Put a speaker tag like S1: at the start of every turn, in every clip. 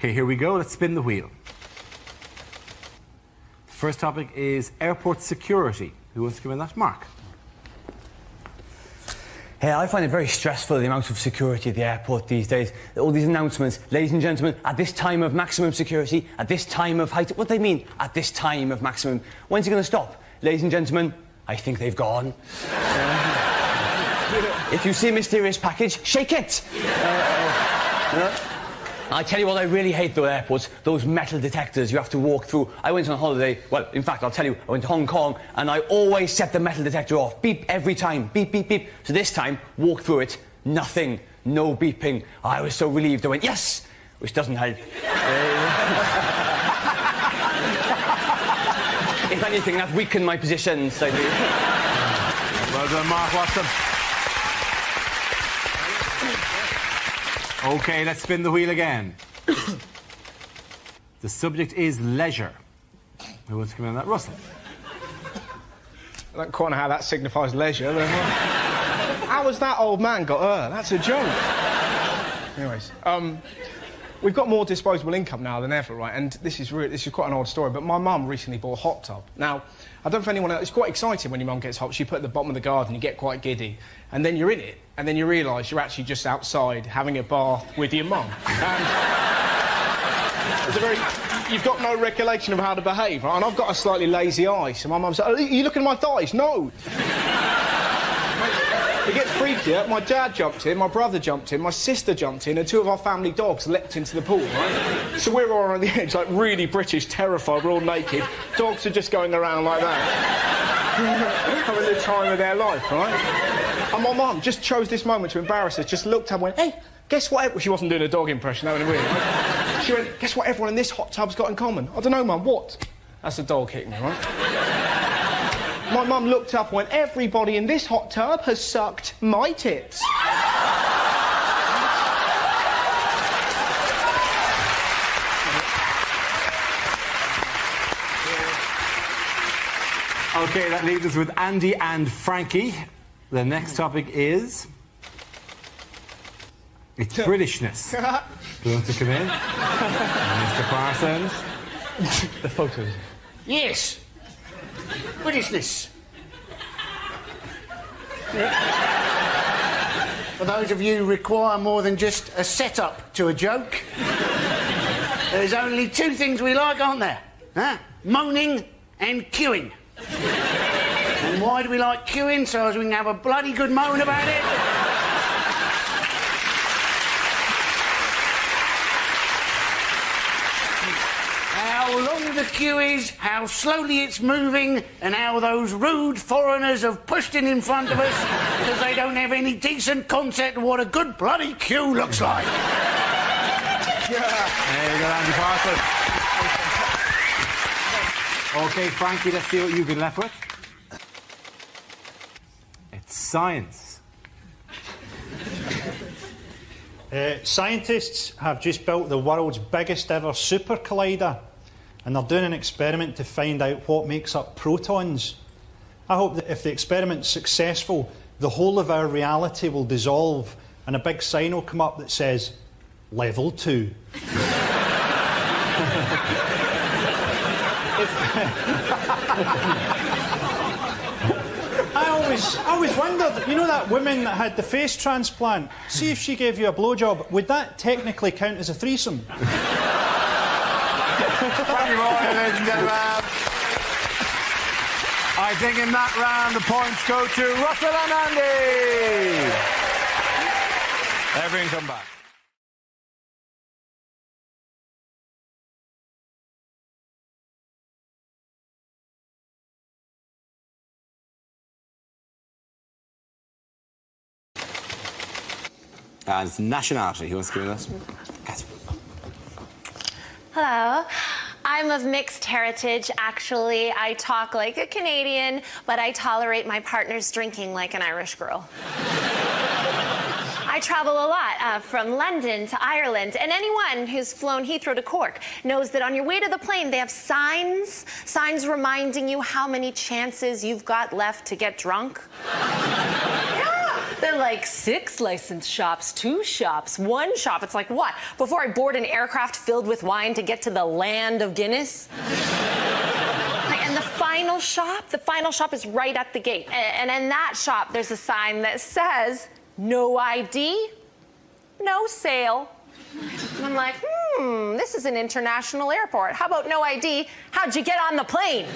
S1: Okay, here we go. Let's spin the wheel. The first topic is airport security. Who wants to give me that? Mark.
S2: Hey, I find it very stressful, the amount of security at the airport these days. All these announcements, ladies and gentlemen, at this time of maximum security, at this time of height. What do they mean, at this time of maximum? When's it going to stop? Ladies and gentlemen, I think they've gone. If you see a mysterious package, shake it! I tell you what I really hate, though, airports, those metal detectors you have to walk through. I went on holiday, well, in fact, I'll tell you, I went to Hong Kong, and I always set the metal detector off. Beep every time, beep, beep, beep. So this time, walk through it, nothing, no beeping. I was so relieved, I went, yes! Which doesn't help. If anything, that weakened my position slightly.
S1: Well done, Mark Watson. OK, let's spin the wheel again. The subject is leisure. Who wants to come in on that? Russell.
S3: I don't quite know how that signifies leisure. How has that old man got her? That's a joke. Anyways, we've got more disposable income now than ever, right? And this is quite an odd story, but my mum recently bought a hot tub. Now, I don't know if anyone else... It's quite exciting when your mum gets hot. She put it at the bottom of the garden, you get quite giddy, and then you're in it, and then you realise you're actually just outside having a bath with your mum. You've got no recollection of how to behave, right? And I've got a slightly lazy eye, so my mum's like, are you looking at my thighs? No! It gets freakier. My dad jumped in, my brother jumped in, my sister jumped in, and two of our family dogs leapt into the pool, right? So we're all on the edge, like really British, terrified, we're all naked. Dogs are just going around like that. Having the time of their life, right? And my mum just chose this moment to embarrass us, just looked up and went, hey, guess what? Well, she wasn't doing a dog impression, that would have been weird, right? She went, guess what everyone in this hot tub's got in common? I don't know, Mum, what? That's a dog hitting me, right? My mum looked up and went, everybody in this hot tub has sucked my tits.
S1: OK, that leaves us with Andy and Frankie. The next topic is... It's Britishness. Do you want to come in? Mr. Parsons.
S2: The photos.
S4: Yes. Britishness. For those of you who require more than just a setup to a joke, there's only two things we like, aren't there? Huh? Moaning and queuing. And why do we like queuing? So as we can have a bloody good moan about it. How long the queue is, how slowly it's moving, and how those rude foreigners have pushed in front of us because they don't have any decent concept of what a good bloody queue looks like.
S1: There you go, Andy Parsons. OK, Frankie, let's see what you've been left with. It's science.
S5: Scientists have just built the world's biggest ever super collider, and they're doing an experiment to find out what makes up protons. I hope that if the experiment's successful, the whole of our reality will dissolve and a big sign will come up that says, Level 2. I always wondered, you know that woman that had the face transplant? See if she gave you a blowjob, would that technically count as a threesome?
S1: Thank you, ladies and gentlemen. I think in that round the points go to Russell and Andy. Everyone come back. And it's nationality. Who wants to give us? Catherine.
S6: Hello. I'm of mixed heritage, actually. I talk like a Canadian, but I tolerate my partner's drinking like an Irish girl. I travel a lot, from London to Ireland, and anyone who's flown Heathrow to Cork knows that on your way to the plane, they have signs reminding you how many chances you've got left to get drunk. Yeah.
S7: They're like 6 licensed shops, 2 shops, 1 shop. It's like, what? Before I board an aircraft filled with wine to get to the land of Guinness? And the final shop is right at the gate. And in that shop, there's a sign that says, no ID, no sale. And I'm like, this is an international airport. How about no ID? How'd you get on the plane?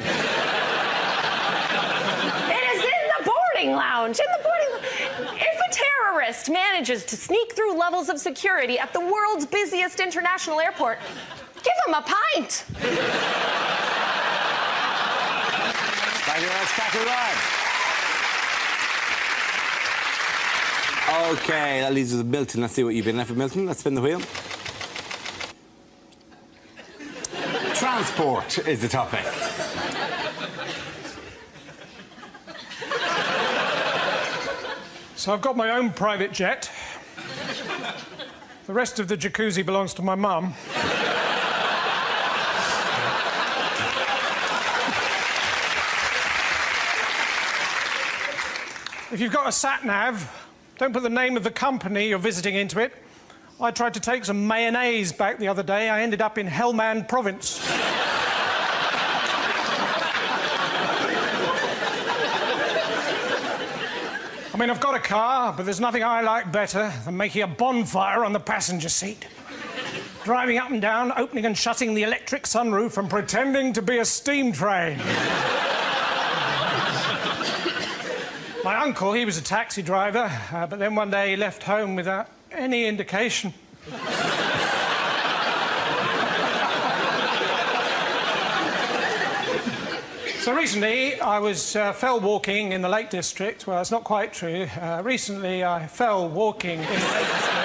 S7: It is in the boarding lounge. If a terrorist manages to sneak through levels of security at the world's busiest international airport, give him a pint.
S1: Thank you very much, Catherine Ryan. Okay, that leaves us with Milton. Let's see what you've been left with, Milton. Let's spin the wheel. Transport is the topic.
S8: So I've got my own private jet. The rest of the jacuzzi belongs to my mum. If you've got a sat-nav, don't put the name of the company you're visiting into it. I tried to take some mayonnaise back the other day. I ended up in Helmand Province. I mean, I've got a car, but there's nothing I like better than making a bonfire on the passenger seat. Driving up and down, opening and shutting the electric sunroof and pretending to be a steam train. My uncle, he was a taxi driver, but then one day he left home without any indication. So recently, I was fell walking in the Lake District. Well, it's not quite true. Recently, I fell walking in the Lake District.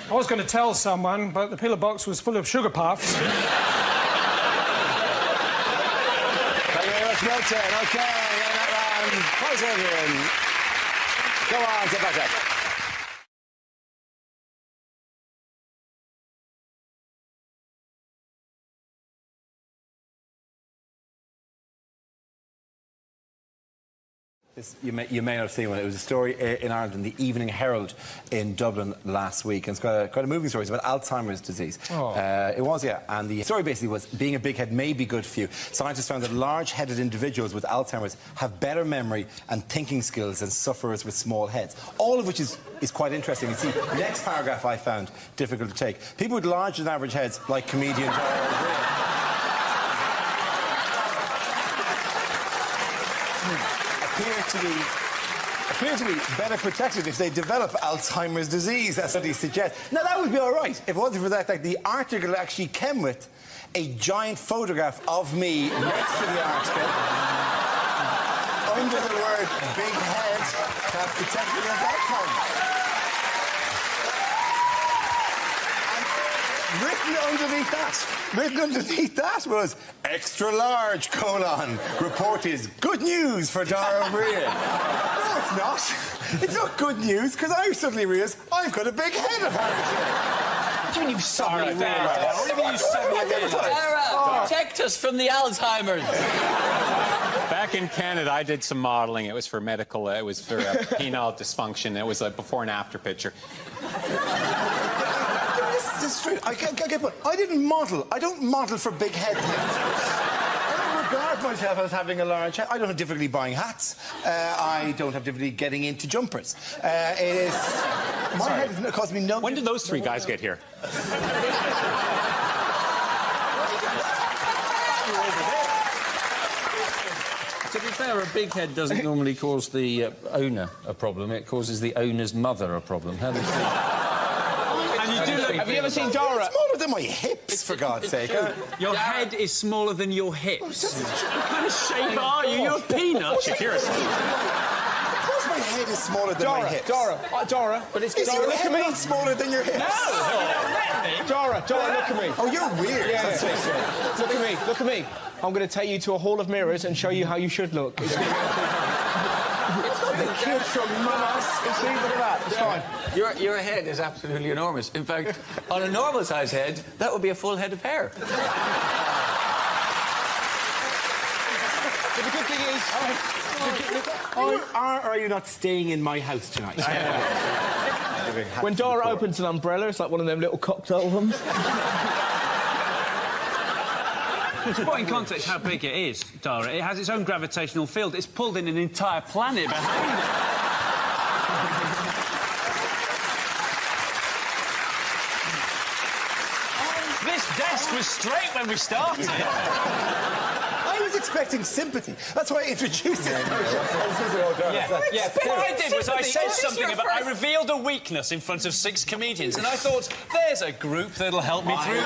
S8: I was going to tell someone, but the pillar box was full of sugar puffs.
S1: Thank you very much, Milton. OK, that round. Prize Go on, get back up. You may not have seen one. It was a story in Ireland in the Evening Herald in Dublin last week. And it's quite a moving story. It's about Alzheimer's disease.
S8: Oh.
S1: It was, yeah. And the story basically was being a big head may be good for you. Scientists found that large-headed individuals with Alzheimer's have better memory and thinking skills than sufferers with small heads. All of which is quite interesting. You see, the next paragraph I found difficult to take. People with larger than average heads, like comedian appear to be better protected if they develop Alzheimer's disease, as studies suggest. Now, that would be all right if it wasn't for that. Like, the article actually came with a giant photograph of me next to the article, under the word big head, that protected me at that time. Written underneath that was extra large, : report is good news for Dara O'Brien. No, it's not. It's not good news, because I suddenly realised I've got a big head, apparently.
S9: What do you mean you suddenly realised? Dara, protect us from the Alzheimer's.
S10: Back in Canada, I did some modelling. It was for medical, it was for penile dysfunction. It was a before and after picture.
S1: This is true. I didn't model. I don't model for big heads. I don't regard myself as having a large head. I don't have difficulty buying hats. I don't have difficulty getting into jumpers. My head doesn't cause me no...
S10: When did those 3 guys get here?
S9: To be fair, a big head doesn't normally cause the owner a problem. It causes the owner's mother a problem. How do you think?
S3: Have you ever seen Dara?
S1: It's smaller than my hips, for God's sake.
S9: Your head is smaller than your hips. What kind of shape are you? You're a peanut.
S1: Shakira. Of course my head is smaller than my hips.
S3: Dara, but it's...
S1: Is your head not smaller than your hips?
S3: No! Dara, look at me.
S1: Oh, you're weird.
S3: Yeah. Look at me. I'm going to take you to a hall of mirrors and show you how you should look. It's the kid from Mars. See, look at that. It's fine.
S9: Your head is absolutely enormous. In fact, on a normal-sized head, that would be a full head of hair.
S1: But the good thing is, are you not staying in my house tonight?
S3: When Dara opens an umbrella, it's like one of them little cocktail rooms.
S2: To put in context how big it is, Dara, it has its own gravitational field. It's pulled in an entire planet behind it. This desk was straight when we started.
S1: I was expecting sympathy. That's why I introduced it.
S2: What I did was I said something, but I revealed a weakness in front of 6 comedians, and I thought, there's a group that'll help me through this.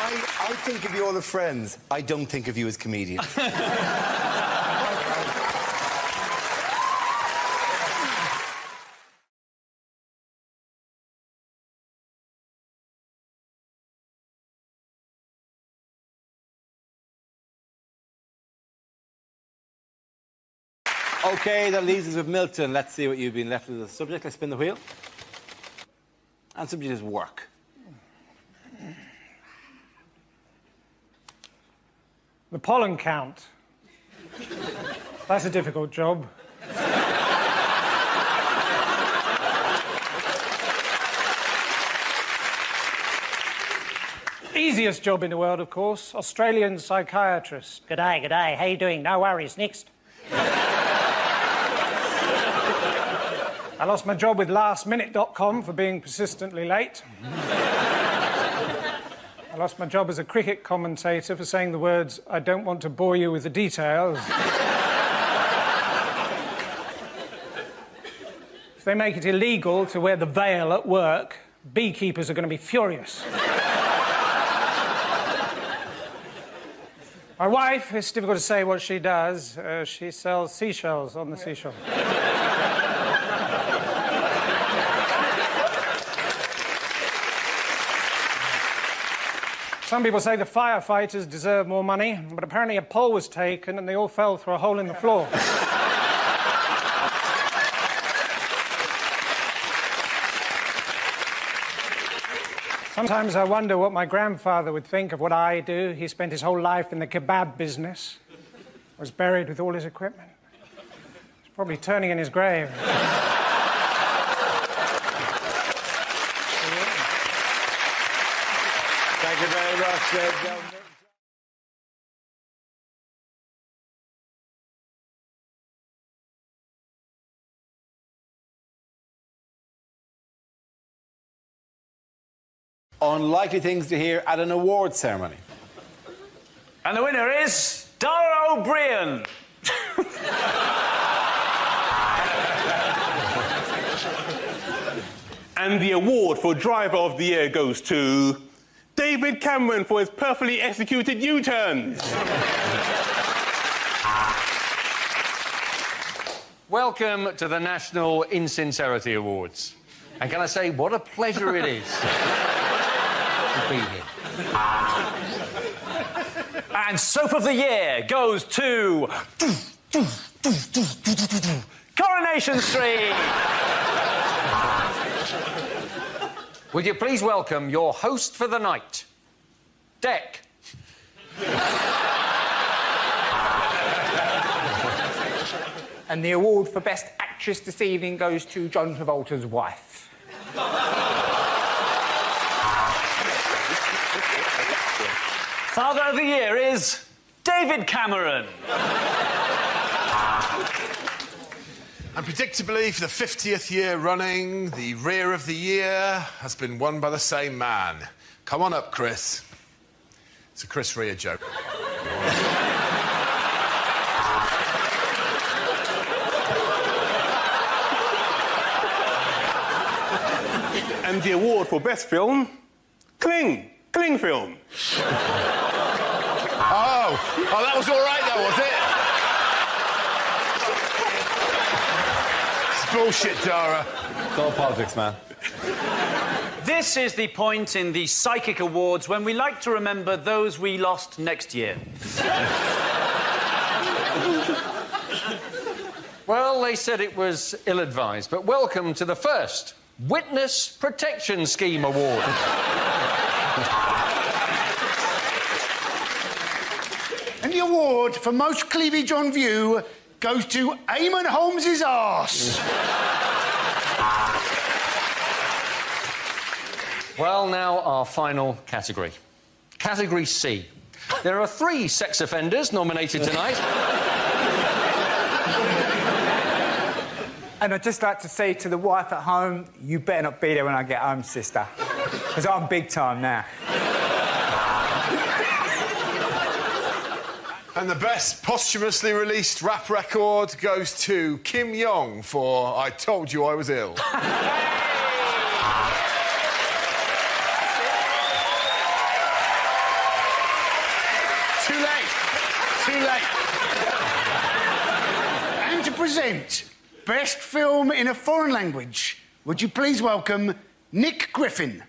S1: I think of you all as friends. I don't think of you as comedians. OK, that leaves us with Milton. Let's see what you've been left with the subject. Let's spin the wheel. And subject is work.
S8: The pollen count. That's a difficult job. Easiest job in the world, of course. Australian psychiatrist.
S11: G'day, g'day. How you doing? No worries. Next.
S8: I lost my job with lastminute.com for being persistently late. I lost my job as a cricket commentator for saying the words, "I don't want to bore you with the details." If they make it illegal to wear the veil at work, beekeepers are going to be furious. My wife, it's difficult to say what she does. She sells seashells on the seashore. Some people say the firefighters deserve more money, but apparently a poll was taken and they all fell through a hole in the floor. Sometimes I wonder what my grandfather would think of what I do. He spent his whole life in the kebab business, was buried with all his equipment. He's probably turning in his grave.
S1: Thank you very much, Unlikely things to hear at an awards ceremony.
S2: And the winner is Dara O'Brien.
S12: And the award for Driver of the Year goes to David Cameron for his perfectly executed U-turns.
S9: Welcome to the National Insincerity Awards. And can I say, what a pleasure it is to be here.
S2: And Soap of the Year goes to Coronation Street.
S9: Would you please welcome your host for the night, Dec.
S13: And the award for Best Actress this evening goes to John Travolta's wife.
S2: Father of the Year is David Cameron.
S14: And predictably, for the 50th year running, the Rear of the Year has been won by the same man. Come on up, Chris. It's a Chris Rea joke.
S12: And the award for Best Film, Kling Film.
S14: Oh, that was all right, though, was it? It's bullshit, Dara.
S1: It's all politics, man.
S2: This is the point in the Psychic Awards when we like to remember those we lost next year.
S9: Well, they said it was ill-advised, but welcome to the first Witness Protection Scheme Award.
S4: And the award for most cleavage on view goes to Eamon Holmes's arse.
S9: Well, now our final category. Category C. There are 3 sex offenders nominated tonight.
S13: And I'd just like to say to the wife at home, you better not be there when I get home, sister. Because I'm big time now.
S14: And the best posthumously released rap record goes to Kim Yong for I Told You I Was Ill.
S4: Too late. Too late. And to present Best Film in a Foreign Language, would you please welcome Nick Griffin.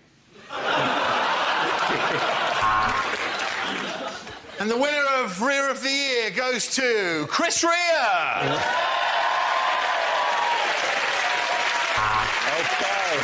S14: And the winner of Rear of the Year goes to Chris Rea.
S12: Okay.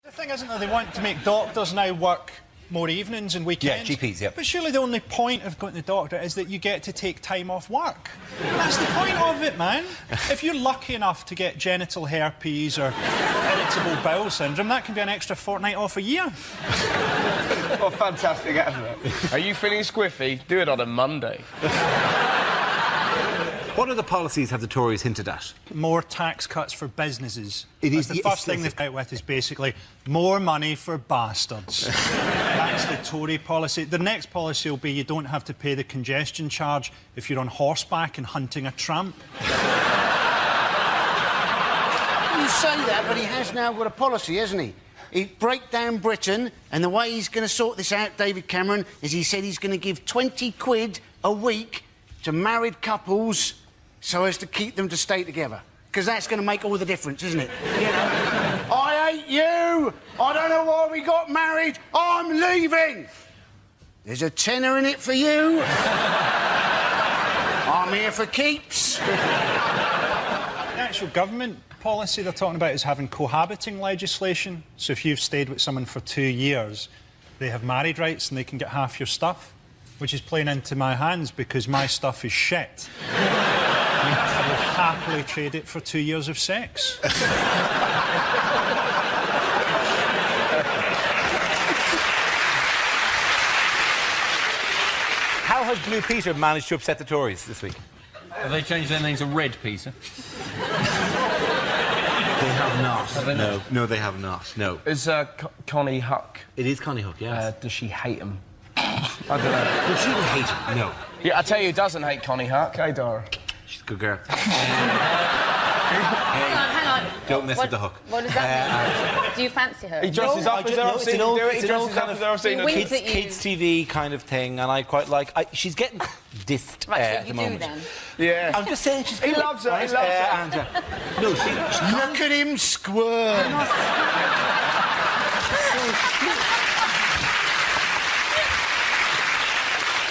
S5: The thing isn't that they want to make doctors now work more evenings and weekends.
S1: Yeah, GPs, yeah.
S5: But surely the only point of going to the doctor is that you get to take time off work. That's the point of it, man. If you're lucky enough to get genital herpes or irritable bowel syndrome, that can be an extra fortnight off a year.
S15: What a fantastic advert. Are you feeling squiffy? Do it on a Monday.
S1: What other policies have the Tories hinted at?
S5: More tax cuts for businesses.
S1: It is
S5: the first thing they've come out with is basically more money for bastards. That's the Tory policy. The next policy will be you don't have to pay the congestion charge if you're on horseback and hunting a tramp.
S4: You say that, but he has now got a policy, hasn't he? He'd break down Britain, and the way he's going to sort this out, David Cameron, is he said he's going to give 20 quid a week to married couples so as to keep them to stay together. Because that's going to make all the difference, isn't it? You know? I hate you! I don't know why we got married! I'm leaving! There's a tenner in it for you. I'm here for keeps.
S5: The actual government policy they're talking about is having cohabiting legislation. So if you've stayed with someone for 2 years, they have married rights and they can get half your stuff, which is playing into my hands because my stuff is shit. I will happily trade it for 2 years of sex.
S1: How has Blue Peter managed to upset the Tories this week?
S9: Have they changed their name to Red Peter?
S1: They have not. No, they have not. No.
S15: Is Connie Huck?
S1: It is Connie Huck, yes.
S15: Does she hate him? I don't know.
S1: Does she hate him? No.
S15: Yeah, I tell you who doesn't hate Connie Huck, hey, Dara?
S1: She's a good girl.
S6: Hang on.
S1: Don't mess with the hook.
S6: What does that mean? Do you fancy her?
S15: He dresses up as I've seen him do it. He dresses up as I've seen him do it.
S1: Kids TV kind of thing, and I quite like... she's getting dissed at the moment.
S6: Then.
S15: Yeah.
S1: I'm just saying she's
S15: He
S1: good.
S15: loves her, he loves her.
S1: And, no, she
S4: Look at him squirm.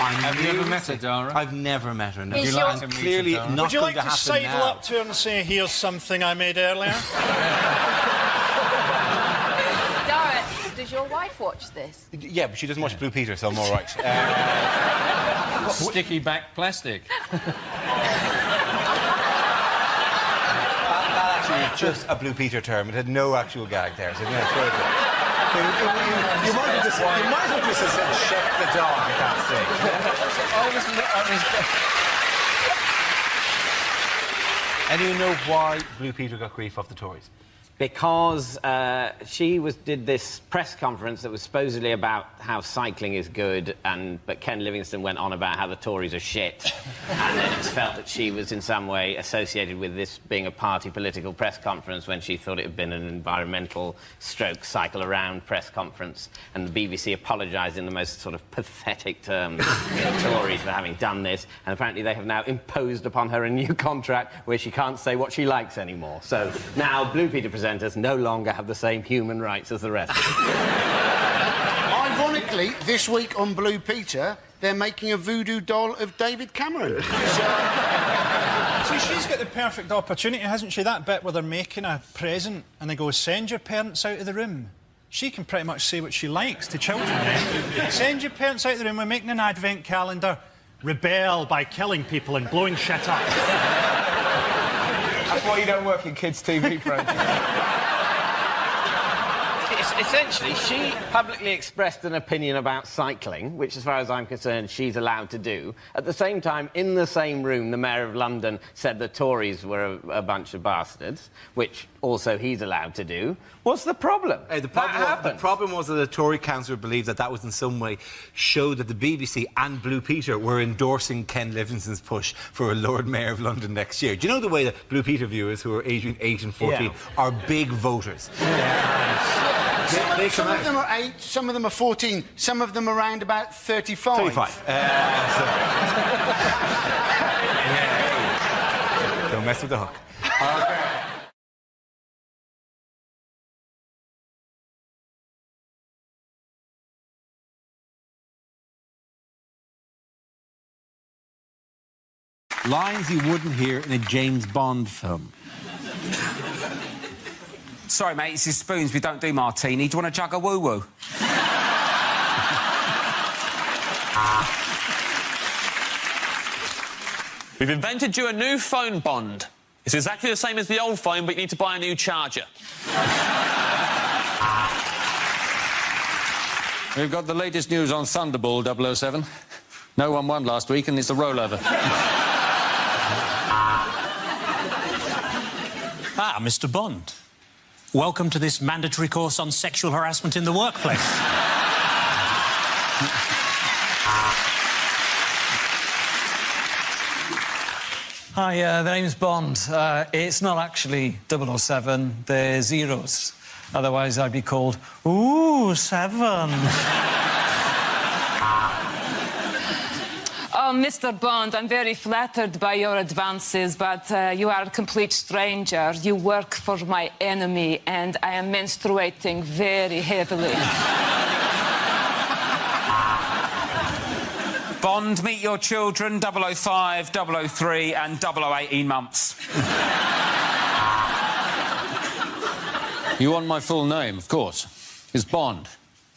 S9: Have you ever met her, Dara?
S1: I've never met her, no.
S6: Is your-
S1: And clearly not
S5: Would you
S1: going
S5: like
S1: to
S5: to
S1: happen
S5: sidle
S1: now.
S5: up to her and say, here's something I made earlier?
S6: Dara, does your wife watch this?
S1: Yeah, but she doesn't watch Blue Peter, so I'm all right.
S9: Sticky back plastic.
S1: That actually was just a Blue Peter term. It had no actual gag there. So, yeah, you might as well just have said "shut the dog" at that stage. Anyone know why Blue Peter got grief off the Tories?
S16: Because she did this press conference that was supposedly about how cycling is good, but Ken Livingstone went on about how the Tories are shit. And then it's felt that she was in some way associated with this being a party political press conference when she thought it had been an environmental stroke cycle around press conference. And the BBC apologised in the most sort of pathetic terms to the Tories for having done this. And apparently they have now imposed upon her a new contract where she can't say what she likes anymore. So now Blue Peter presenters no longer have the same human rights as the rest.
S4: Ironically, this week on Blue Peter, they're making a voodoo doll of David Cameron.
S5: See, she's got the perfect opportunity, hasn't she? That bit where they're making a present and they go, send your parents out of the room. She can pretty much say what she likes to children. Send your parents out of the room, we're making an advent calendar. Rebel by killing people and blowing shit up.
S15: That's why you don't work in kids' TV programs.
S16: Essentially, she publicly expressed an opinion about cycling, which, as far as I'm concerned, she's allowed to do. At the same time, in the same room, the Mayor of London said the Tories were a bunch of bastards, which also he's allowed to do. What's the problem?
S1: The problem was that the Tory councillor believed that was in some way showed that the BBC and Blue Peter were endorsing Ken Livingstone's push for a Lord Mayor of London next year. Do you know the way that Blue Peter viewers, who are aged 8 and 14, are big voters?
S4: Some of them are 8, some of them are 14, some of them around about 35.
S1: 35. Don't mess with the hook. Okay. Lines you wouldn't hear in a James Bond film.
S17: Sorry, mate, this is Spoons. We don't do martini. Do you want to jug a woo-woo?
S18: We've invented you a new phone, Bond. It's exactly the same as the old phone, but you need to buy a new charger.
S9: We've got the latest news on Thunderball 007. No one won last week, and it's a rollover.
S19: Ah, Mr. Bond. Welcome to this mandatory course on sexual harassment in the workplace.
S20: Hi, the name's Bond. It's not actually 007, they're zeros. Otherwise, I'd be called, ooh, 7.
S21: Oh, Mr. Bond, I'm very flattered by your advances, but you are a complete stranger. You work for my enemy, and I am menstruating very heavily.
S17: Bond, meet your children, 005, 003 and 0018 months.
S9: You want my full name, of course. It's Bond.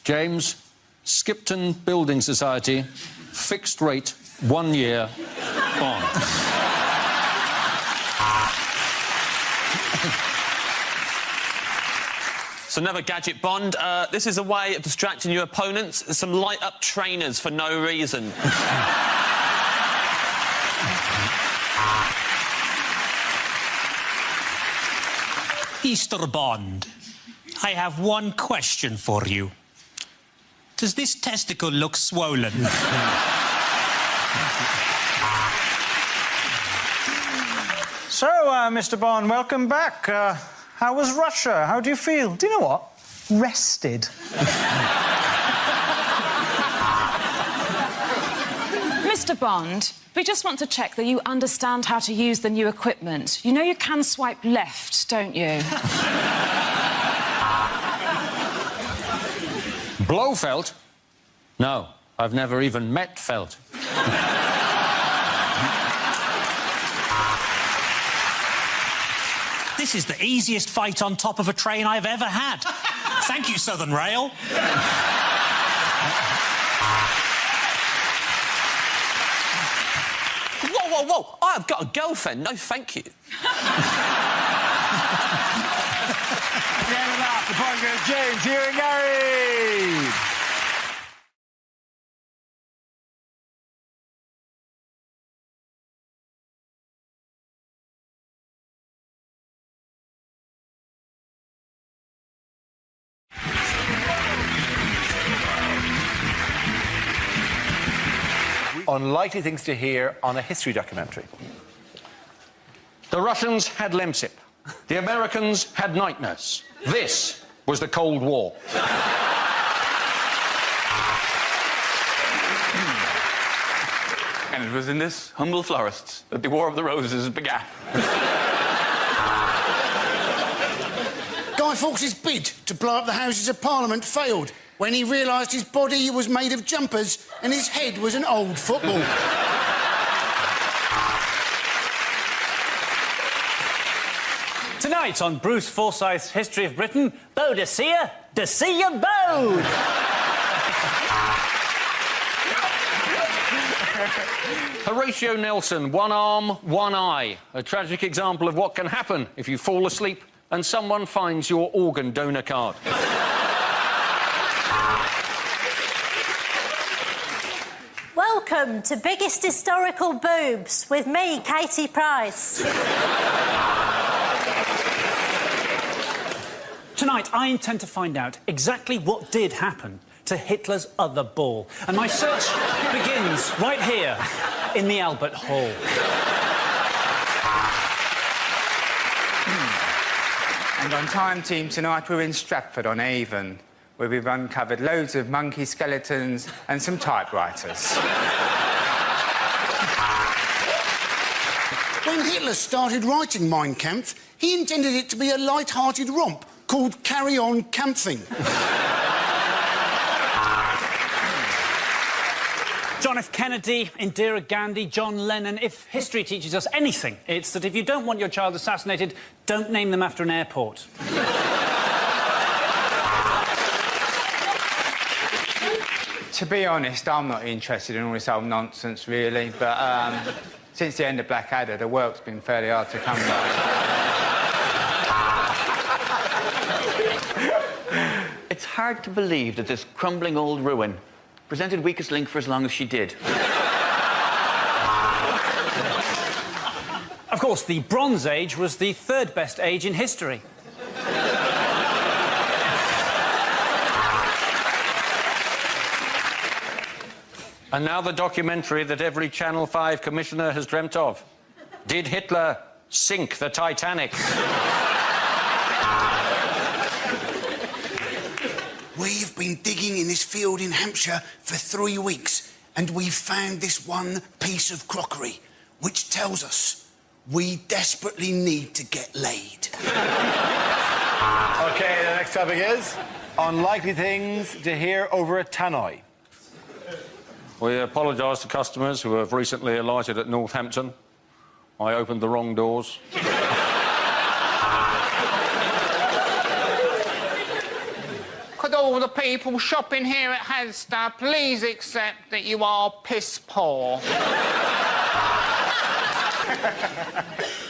S9: James Skipton Building Society, fixed rate, 1 year, Bond.
S18: So never gadget, Bond. This is a way of distracting your opponents. Some light-up trainers for no reason.
S19: Mr. Bond, I have one question for you. Does this testicle look swollen?
S20: So, Mr. Bond, welcome back. How was Russia? How do you feel? Do you know what? Rested.
S21: Mr. Bond, we just want to check that you understand how to use the new equipment. You know you can swipe left, don't you?
S9: Blofeld? No, I've never even met Felt.
S19: This is the easiest fight on top of a train I've ever had. Thank you, Southern Rail.
S18: Whoa, whoa, whoa! I've got a girlfriend. No, thank you.
S3: The point goes James, here and Gary.
S1: Unlikely things to hear on a history documentary.
S9: The Russians had Lemsip. The Americans had nightmares. This was the Cold War.
S22: And it was in this humble forest that the War of the Roses began.
S4: Guy Fawkes' bid to blow up the Houses of Parliament failed when he realised his body was made of jumpers and his head was an old football.
S7: Tonight on Bruce Forsyth's History of Britain, Boadicea, Decea Bode!
S9: Horatio Nelson, one arm, one eye. A tragic example of what can happen if you fall asleep and someone finds your organ donor card.
S10: Welcome to Biggest Historical Boobs with me, Katie Price.
S7: Tonight, I intend to find out exactly what did happen to Hitler's other ball. And my search begins right here in the Albert Hall.
S13: And on Time Team tonight, we're in Stratford-on-Avon, where we've uncovered loads of monkey skeletons and some typewriters.
S4: When Hitler started writing Mein Kampf, he intended it to be a light-hearted romp called Carry On Camping.
S7: John F. Kennedy, Indira Gandhi, John Lennon. If history teaches us anything, it's that if you don't want your child assassinated, don't name them after an airport.
S13: To be honest, I'm not interested in all this old nonsense, really, but since the end of Blackadder, the work's been fairly hard to come by.
S22: It's hard to believe that this crumbling old ruin presented Weakest Link for as long as she did.
S7: Of course, the Bronze Age was the third best age in history.
S9: And now the documentary that every Channel 5 commissioner has dreamt of. Did Hitler sink the Titanic?
S4: We've been digging in this field in Hampshire for 3 weeks, and we've found this one piece of crockery, which tells us we desperately need to get laid.
S1: OK, the next topic is unlikely things to hear over a tannoy.
S9: We apologise to customers who have recently alighted at Northampton. I opened the wrong doors.
S13: Could all the people shopping here at Asda please accept that you are piss poor?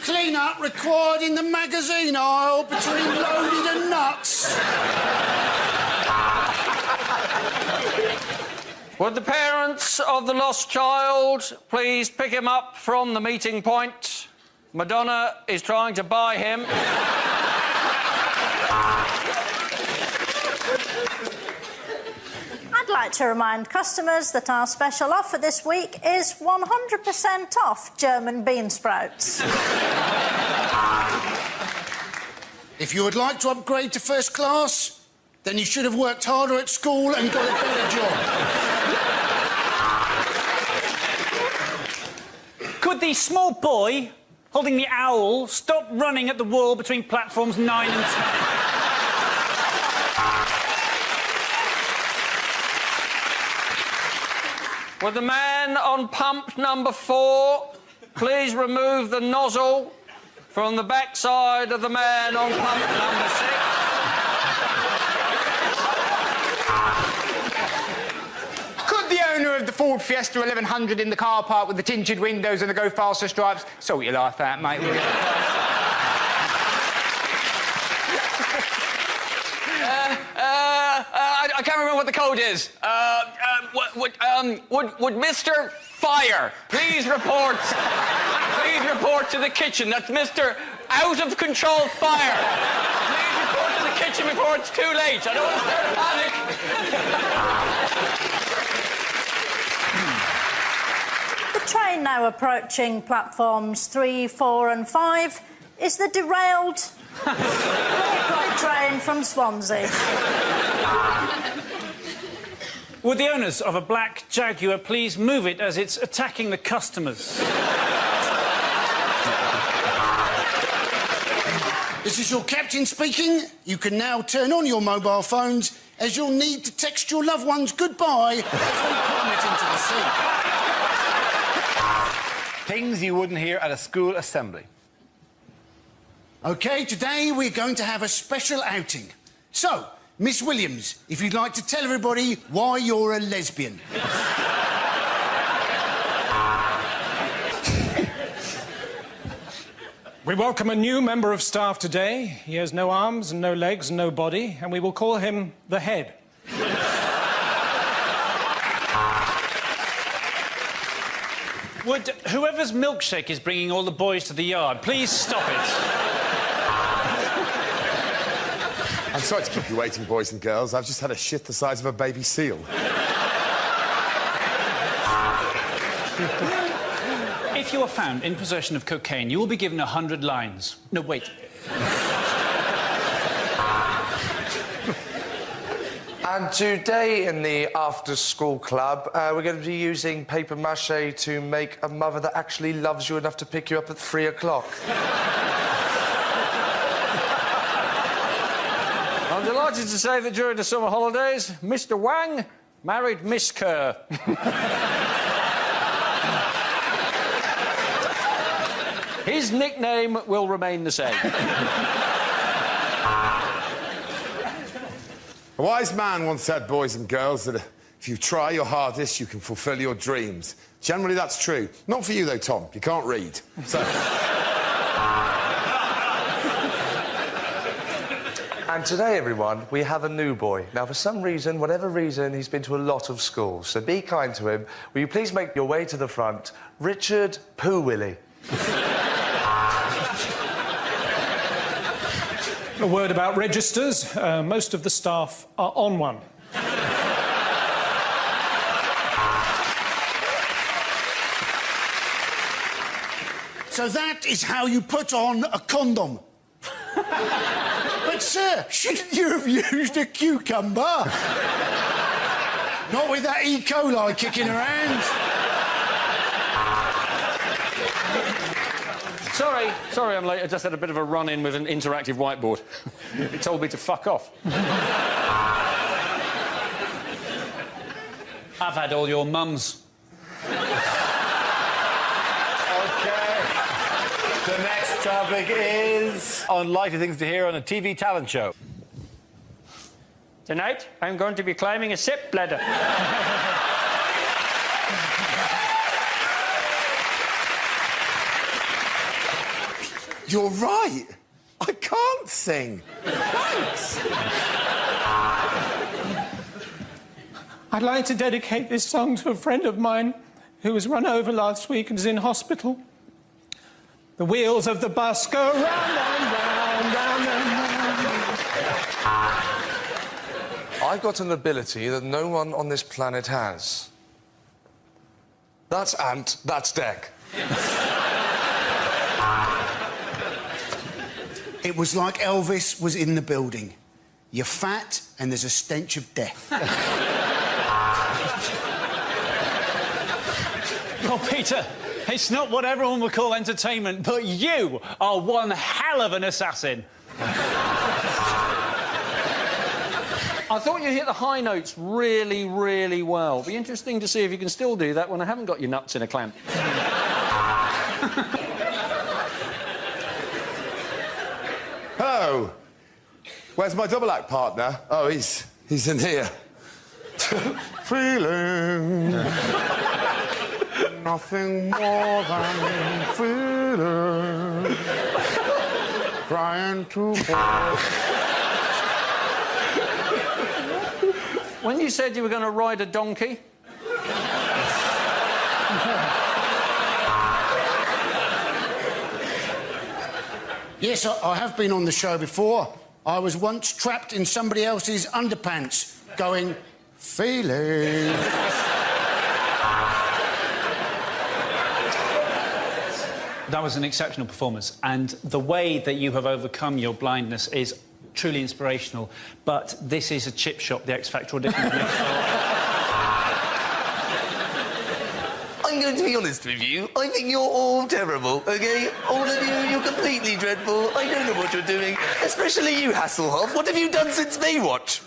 S4: Clean up required in the magazine aisle between loaded and nuts.
S9: Would the parents of the lost child please pick him up from the meeting point? Madonna is trying to buy him.
S10: I'd like to remind customers that our special offer this week is 100% off German bean sprouts.
S4: If you would like to upgrade to first class, then you should have worked harder at school and got a better job.
S7: Could the small boy holding the owl stop running at the wall between platforms 9 and 10?
S9: Would the man on pump number 4 please remove the nozzle from the backside of the man on pump number 6?
S13: Could the owner of the Ford Fiesta 1100 in the car park with the tinted windows and the go faster stripes sort your life out, mate? Will you?
S22: I can't remember what the code is. Would Mr. Fire please report? Please report to the kitchen. That's Mr. Out of Control Fire. Please report to the kitchen before it's too late. I don't want to start a panic.
S10: The train now approaching platforms 3, 4 and 5 is the derailed train from Swansea.
S7: Would the owners of a black Jaguar please move it as it's attacking the customers?
S4: This is your captain speaking. You can now turn on your mobile phones as you'll need to text your loved ones goodbye as we plummet into the sea.
S1: Things you wouldn't hear at a school assembly.
S4: OK, today we're going to have a special outing. So, Miss Williams, if you'd like to tell everybody why you're a lesbian.
S8: We welcome a new member of staff today. He has no arms and no legs and no body, and we will call him the Head.
S7: Would whoever's milkshake is bringing all the boys to the yard, please stop it?
S14: I'm sorry to keep you waiting, boys and girls. I've just had a shit the size of a baby seal.
S7: If you are found in possession of cocaine, you will be given 100 lines. No, wait.
S15: And today in the after-school club, we're going to be using paper mache to make a mother that actually loves you enough to pick you up at 3 o'clock.
S9: I'm delighted to say that during the summer holidays, Mr. Wang married Miss Kerr. His nickname will remain the same.
S14: A wise man once said, boys and girls, that if you try your hardest, you can fulfil your dreams. Generally, that's true. Not for you, though, Tom. You can't read. So...
S15: And today, everyone, we have a new boy. Now, for some reason, whatever reason, he's been to a lot of schools, so be kind to him. Will you please make your way to the front? Richard Poo Willie.
S8: A word about registers. Most of the staff are on one.
S4: So that is how you put on a condom. But, sir, shouldn't you have used a cucumber? Not with that E. coli kicking around.
S9: Sorry I'm late. I just had a bit of a run-in with an interactive whiteboard. It told me to fuck off.
S7: I've had all your mums.
S1: OK. The next topic is unlikely things to hear on a TV talent show.
S9: Tonight, I'm going to be climbing a SIP ladder.
S14: You're right. I can't sing. Thanks.
S8: I'd like to dedicate this song to a friend of mine who was run over last week and is in hospital. The wheels of the bus go round and round, round and round.
S15: I've got an ability that no one on this planet has. That's Ant, that's Deck.
S4: It was like Elvis was in the building. You're fat and there's a stench of death.
S7: Oh, Peter, it's not what everyone would call entertainment, but you are one hell of an assassin.
S9: I thought you hit the high notes really, really well. Be interesting to see if you can still do that when I haven't got your nuts in a clamp.
S14: Oh, where's my double act partner? Oh, he's in here. Feeling nothing more than feeling, trying to hold.
S9: When you said you were going to ride a donkey...
S4: Yes, I have been on the show before. I was once trapped in somebody else's underpants, going, feeling.
S7: That was an exceptional performance, and the way that you have overcome your blindness is truly inspirational. But this is a chip shop, the X Factor audition.
S15: I I'm going to be honest with you. I think you're all terrible, OK? All of you, you're completely dreadful. I don't know what you're doing. Especially you, Hasselhoff. What have you done since Baywatch?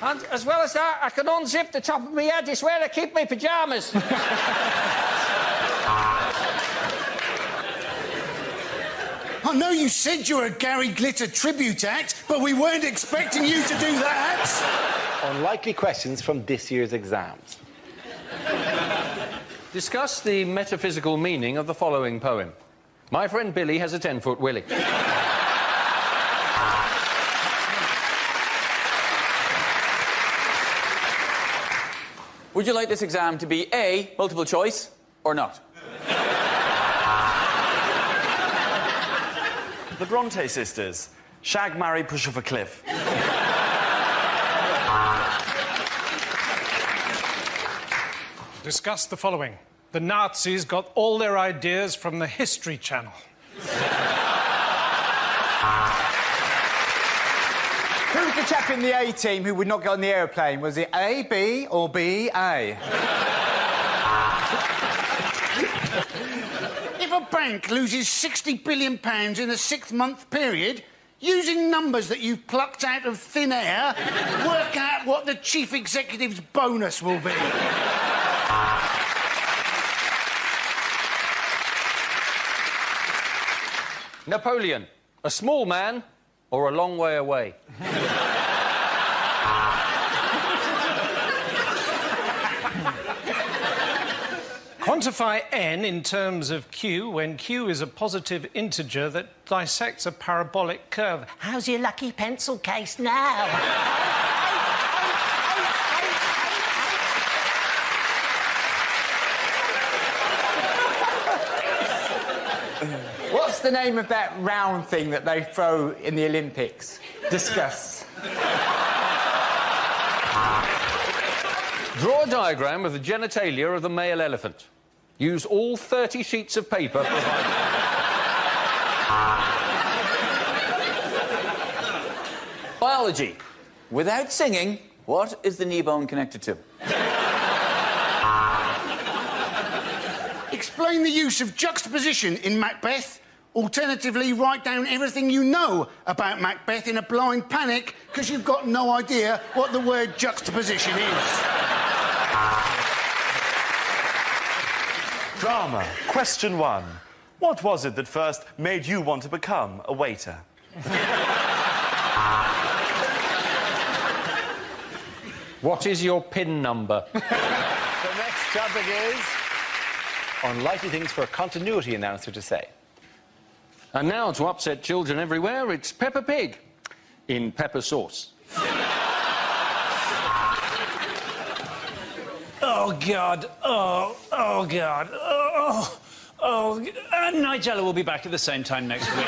S2: And as well as that, I can unzip the top of my head. It's where I keep my pyjamas.
S4: I know you said you were a Gary Glitter tribute act, but we weren't expecting you to do that.
S1: Unlikely questions from this year's exams.
S9: Discuss the metaphysical meaning of the following poem. My friend Billy has a 10-foot willy.
S11: Would you like this exam to be A, multiple choice, or not?
S23: The Bronte sisters. Shag, marry, push off a cliff.
S8: Discuss the following. The Nazis got all their ideas from the History Channel.
S13: Who was the chap in the A team who would not get on the aeroplane? Was it A, B, or B, A?
S4: If a bank loses £60 billion in a 6-month period, using numbers that you've plucked out of thin air, work out what the chief executive's bonus will be.
S9: Napoleon, a small man or a long way away?
S8: Quantify n in terms of q when q is a positive integer that dissects a parabolic curve.
S2: How's your lucky pencil case now?
S13: What's the name of that round thing that they throw in the Olympics? Discuss.
S9: Draw a diagram of the genitalia of the male elephant. Use all 30 sheets of paper provided.
S11: Biology. Without singing, what is the knee bone connected to?
S4: Explain the use of juxtaposition in Macbeth. Alternatively, write down everything you know about Macbeth in a blind panic because you've got no idea what the word juxtaposition is.
S23: Drama. Question 1. What was it that first made you want to become a waiter?
S9: What is your PIN number?
S1: The next topic is unlikely things for a continuity announcer to say.
S9: And now, to upset children everywhere, it's Peppa Pig in pepper sauce.
S7: Oh, God. Oh, God. Nigella will be back at the same time next week.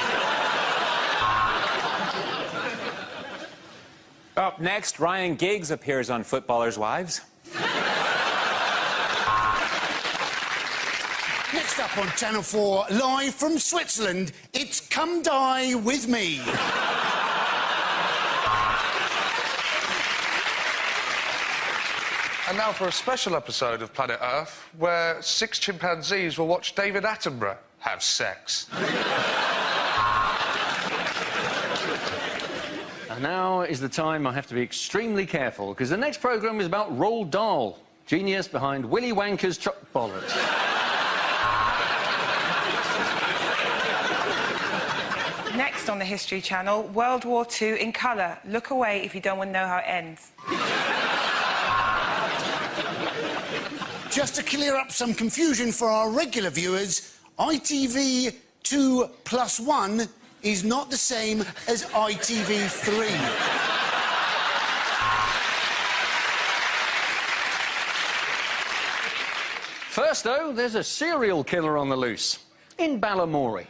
S17: Up next, Ryan Giggs appears on Footballers' Wives.
S4: Next up on Channel 4, live from Switzerland, it's Come Die With Me.
S15: And now for a special episode of Planet Earth, where 6 chimpanzees will watch David Attenborough have sex.
S9: And now is the time I have to be extremely careful, because the next programme is about Roald Dahl, genius behind Willy Wanker's Chuck Bollocks.
S24: Next on the History Channel, World War II in colour. Look away if you don't want to know how it ends.
S4: Just to clear up some confusion for our regular viewers, ITV 2+1 is not the same as ITV 3.
S9: First, though, there's a serial killer on the loose in Balamory.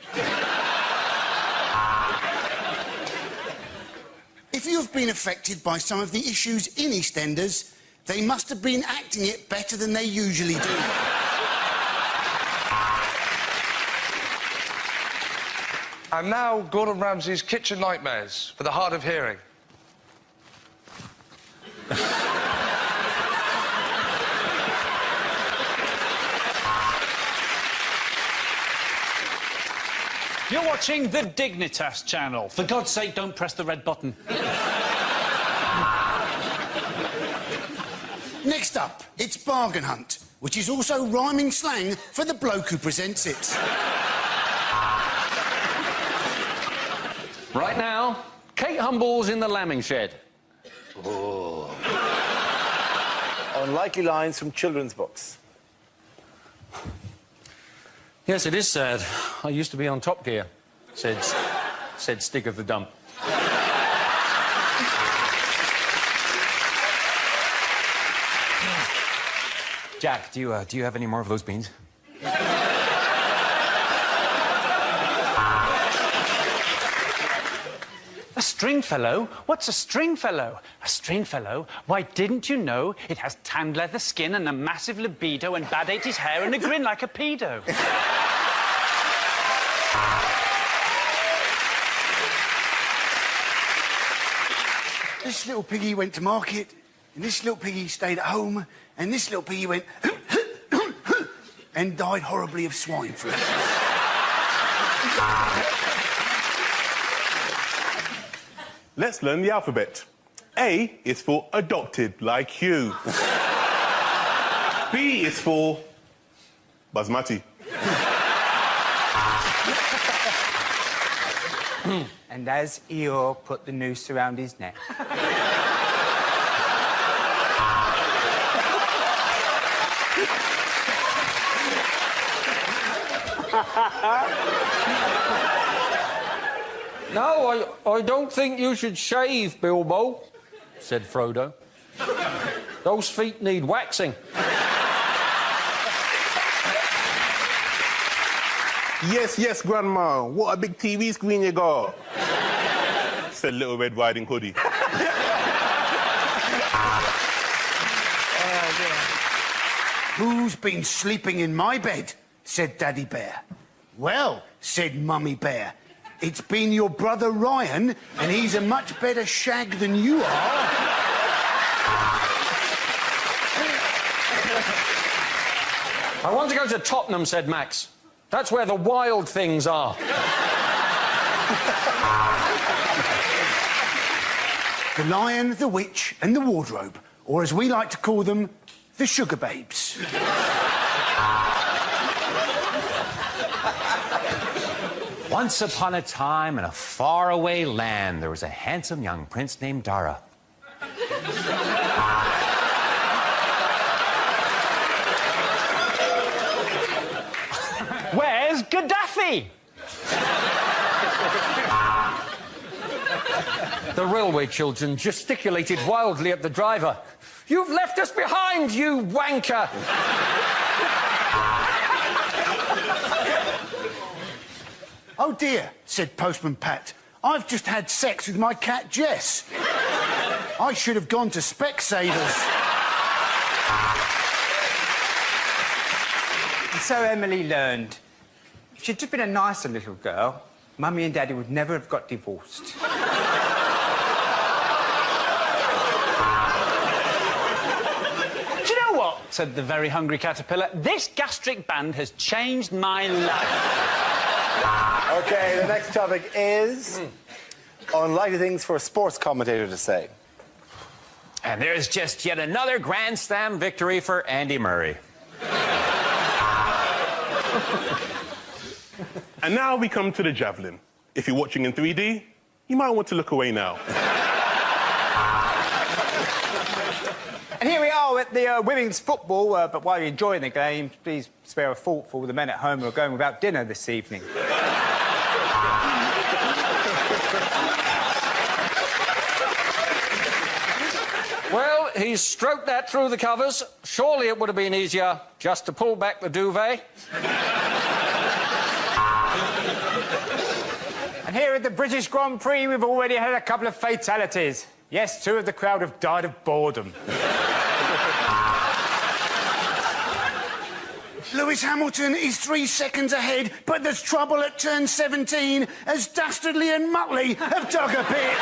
S4: If you've been affected by some of the issues in EastEnders, they must have been acting it better than they usually do.
S15: And now, Gordon Ramsay's Kitchen Nightmares for the hard of hearing.
S7: You're watching the Dignitas channel. For God's sake, don't press the red button.
S4: Next up, it's Bargain Hunt, which is also rhyming slang for the bloke who presents it.
S9: Right now, Kate Humble's in the lambing shed.
S1: Oh. Unlikely lines from children's books.
S9: Yes, it is sad. I used to be on Top Gear, said Stick of the Dump.
S5: Jack, do you have any more of those beans?
S7: A Stringfellow? What's a Stringfellow? A Stringfellow? Why, didn't you know it has tanned leather skin and a massive libido and bad 80s hair and a grin like a pedo?
S4: This little piggy went to market, and this little piggy stayed at home, and this little piggy went and died horribly of swine flu.
S6: Let's learn the alphabet. A is for adopted, like you. B is for basmati.
S13: And as Eeyore put the noose around his neck.
S9: No, I don't think you should shave, Bilbo, said Frodo. Those feet need waxing.
S6: Yes, Grandma. What a big TV screen you got, said Little Red Riding Hoodie.
S4: Who's been sleeping in my bed? Said Daddy Bear. Well, said Mummy Bear, it's been your brother Ryan, and he's a much better shag than you are.
S9: I want to go to Tottenham, said Max. That's where the wild things are.
S4: The Lion, the Witch, and the Wardrobe, or as we like to call them, the Sugar Babes.
S5: Once upon a time in a faraway land, there was a handsome young prince named Dara.
S7: Where's Gaddafi?
S9: The railway children gesticulated wildly at the driver. You've left us behind, you wanker!
S4: Oh dear, said Postman Pat. I've just had sex with my cat Jess. I should have gone to Specsavers.
S13: And so Emily learned. If she'd just been a nicer little girl, Mummy and Daddy would never have got divorced.
S7: Do you know what? Said the very hungry caterpillar. This gastric band has changed my life.
S1: OK, the next topic is unlikely things for a sports commentator to say.
S5: And there's just yet another Grand Slam victory for Andy Murray.
S6: And now we come to the javelin. If you're watching in 3D, you might want to look away now.
S13: And here we are at the women's football, but while you're enjoying the game, please spare a thought for all the men at home who are going without dinner this evening.
S9: Well, he's stroked that through the covers. Surely it would have been easier just to pull back the duvet.
S13: And here at the British Grand Prix, we've already had a couple of fatalities. Yes, 2 of the crowd have died of boredom.
S4: Lewis Hamilton is 3 seconds ahead, but there's trouble at turn 17 as Dastardly and Muttley have dug a pit.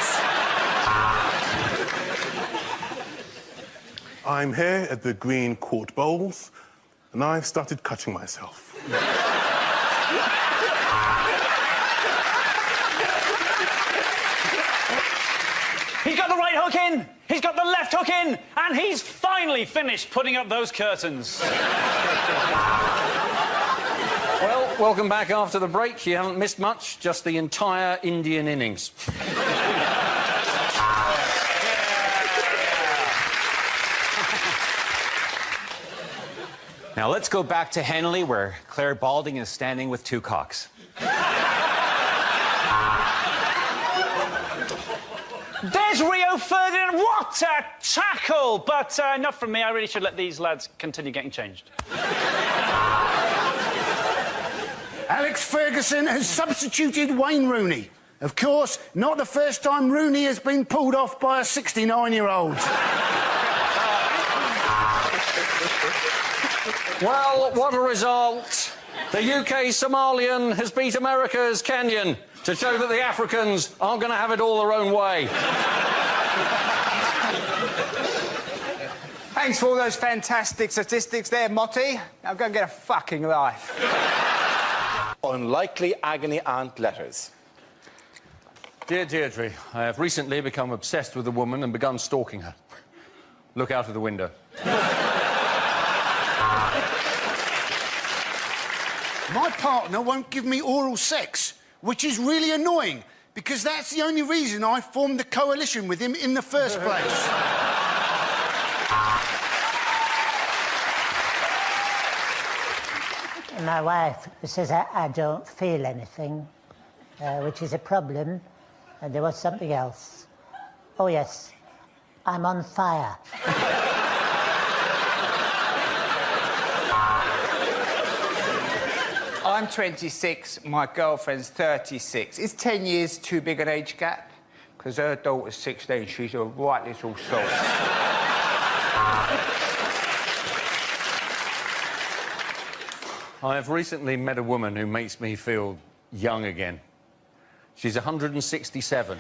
S6: I'm here at the Green Court Bowls, and I've started cutting myself.
S7: He's got the right hook in, he's got the left hook in, and he's finally finished putting up those curtains.
S9: Well, welcome back after the break. You haven't missed much, just the entire Indian innings. Now, let's go back to Henley, where Claire Balding is standing with two cocks.
S7: There's Rio Ferdinand. What a tackle! But enough from me. I really should let these lads continue getting changed.
S4: Alex Ferguson has substituted Wayne Rooney. Of course, not the first time Rooney has been pulled off by a 69-year-old.
S9: Well, what a result. The UK Somalian has beat America's Kenyan to show that the Africans aren't going to have it all their own way.
S13: Thanks for all those fantastic statistics there, Motty. Now go and get a fucking life.
S1: Unlikely agony aunt letters.
S9: Dear Deirdre, I have recently become obsessed with a woman and begun stalking her. Look out of the window.
S4: My partner won't give me oral sex, which is really annoying, because that's the only reason I formed the coalition with him in the first place.
S12: My wife says I don't feel anything, which is a problem. And there was something else. Oh, yes, I'm on fire.
S13: I'm 26, my girlfriend's 36. Is 10 years too big an age gap? Because her daughter's 16, she's a right little soul.
S9: I have recently met a woman who makes me feel young again. She's 167.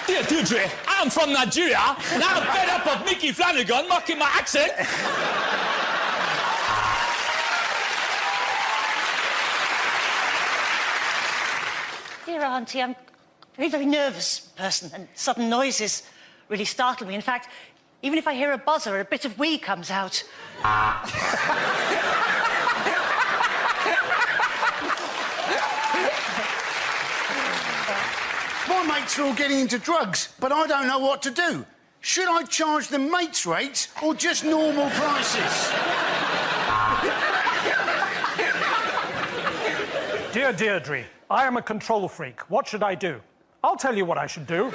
S16: Dear Deirdre, I'm from Nigeria, and I'm fed up of Mickey Flanagan mocking my accent.
S20: Dear Auntie, I'm a very, very nervous person, and sudden noises really startle me. In fact, even if I hear a buzzer, a bit of wee comes out.
S4: My mates are all getting into drugs, but I don't know what to do. Should I charge them mates' rates or just normal prices?
S8: Dear Deirdre, I am a control freak. What should I do? I'll tell you what I should do.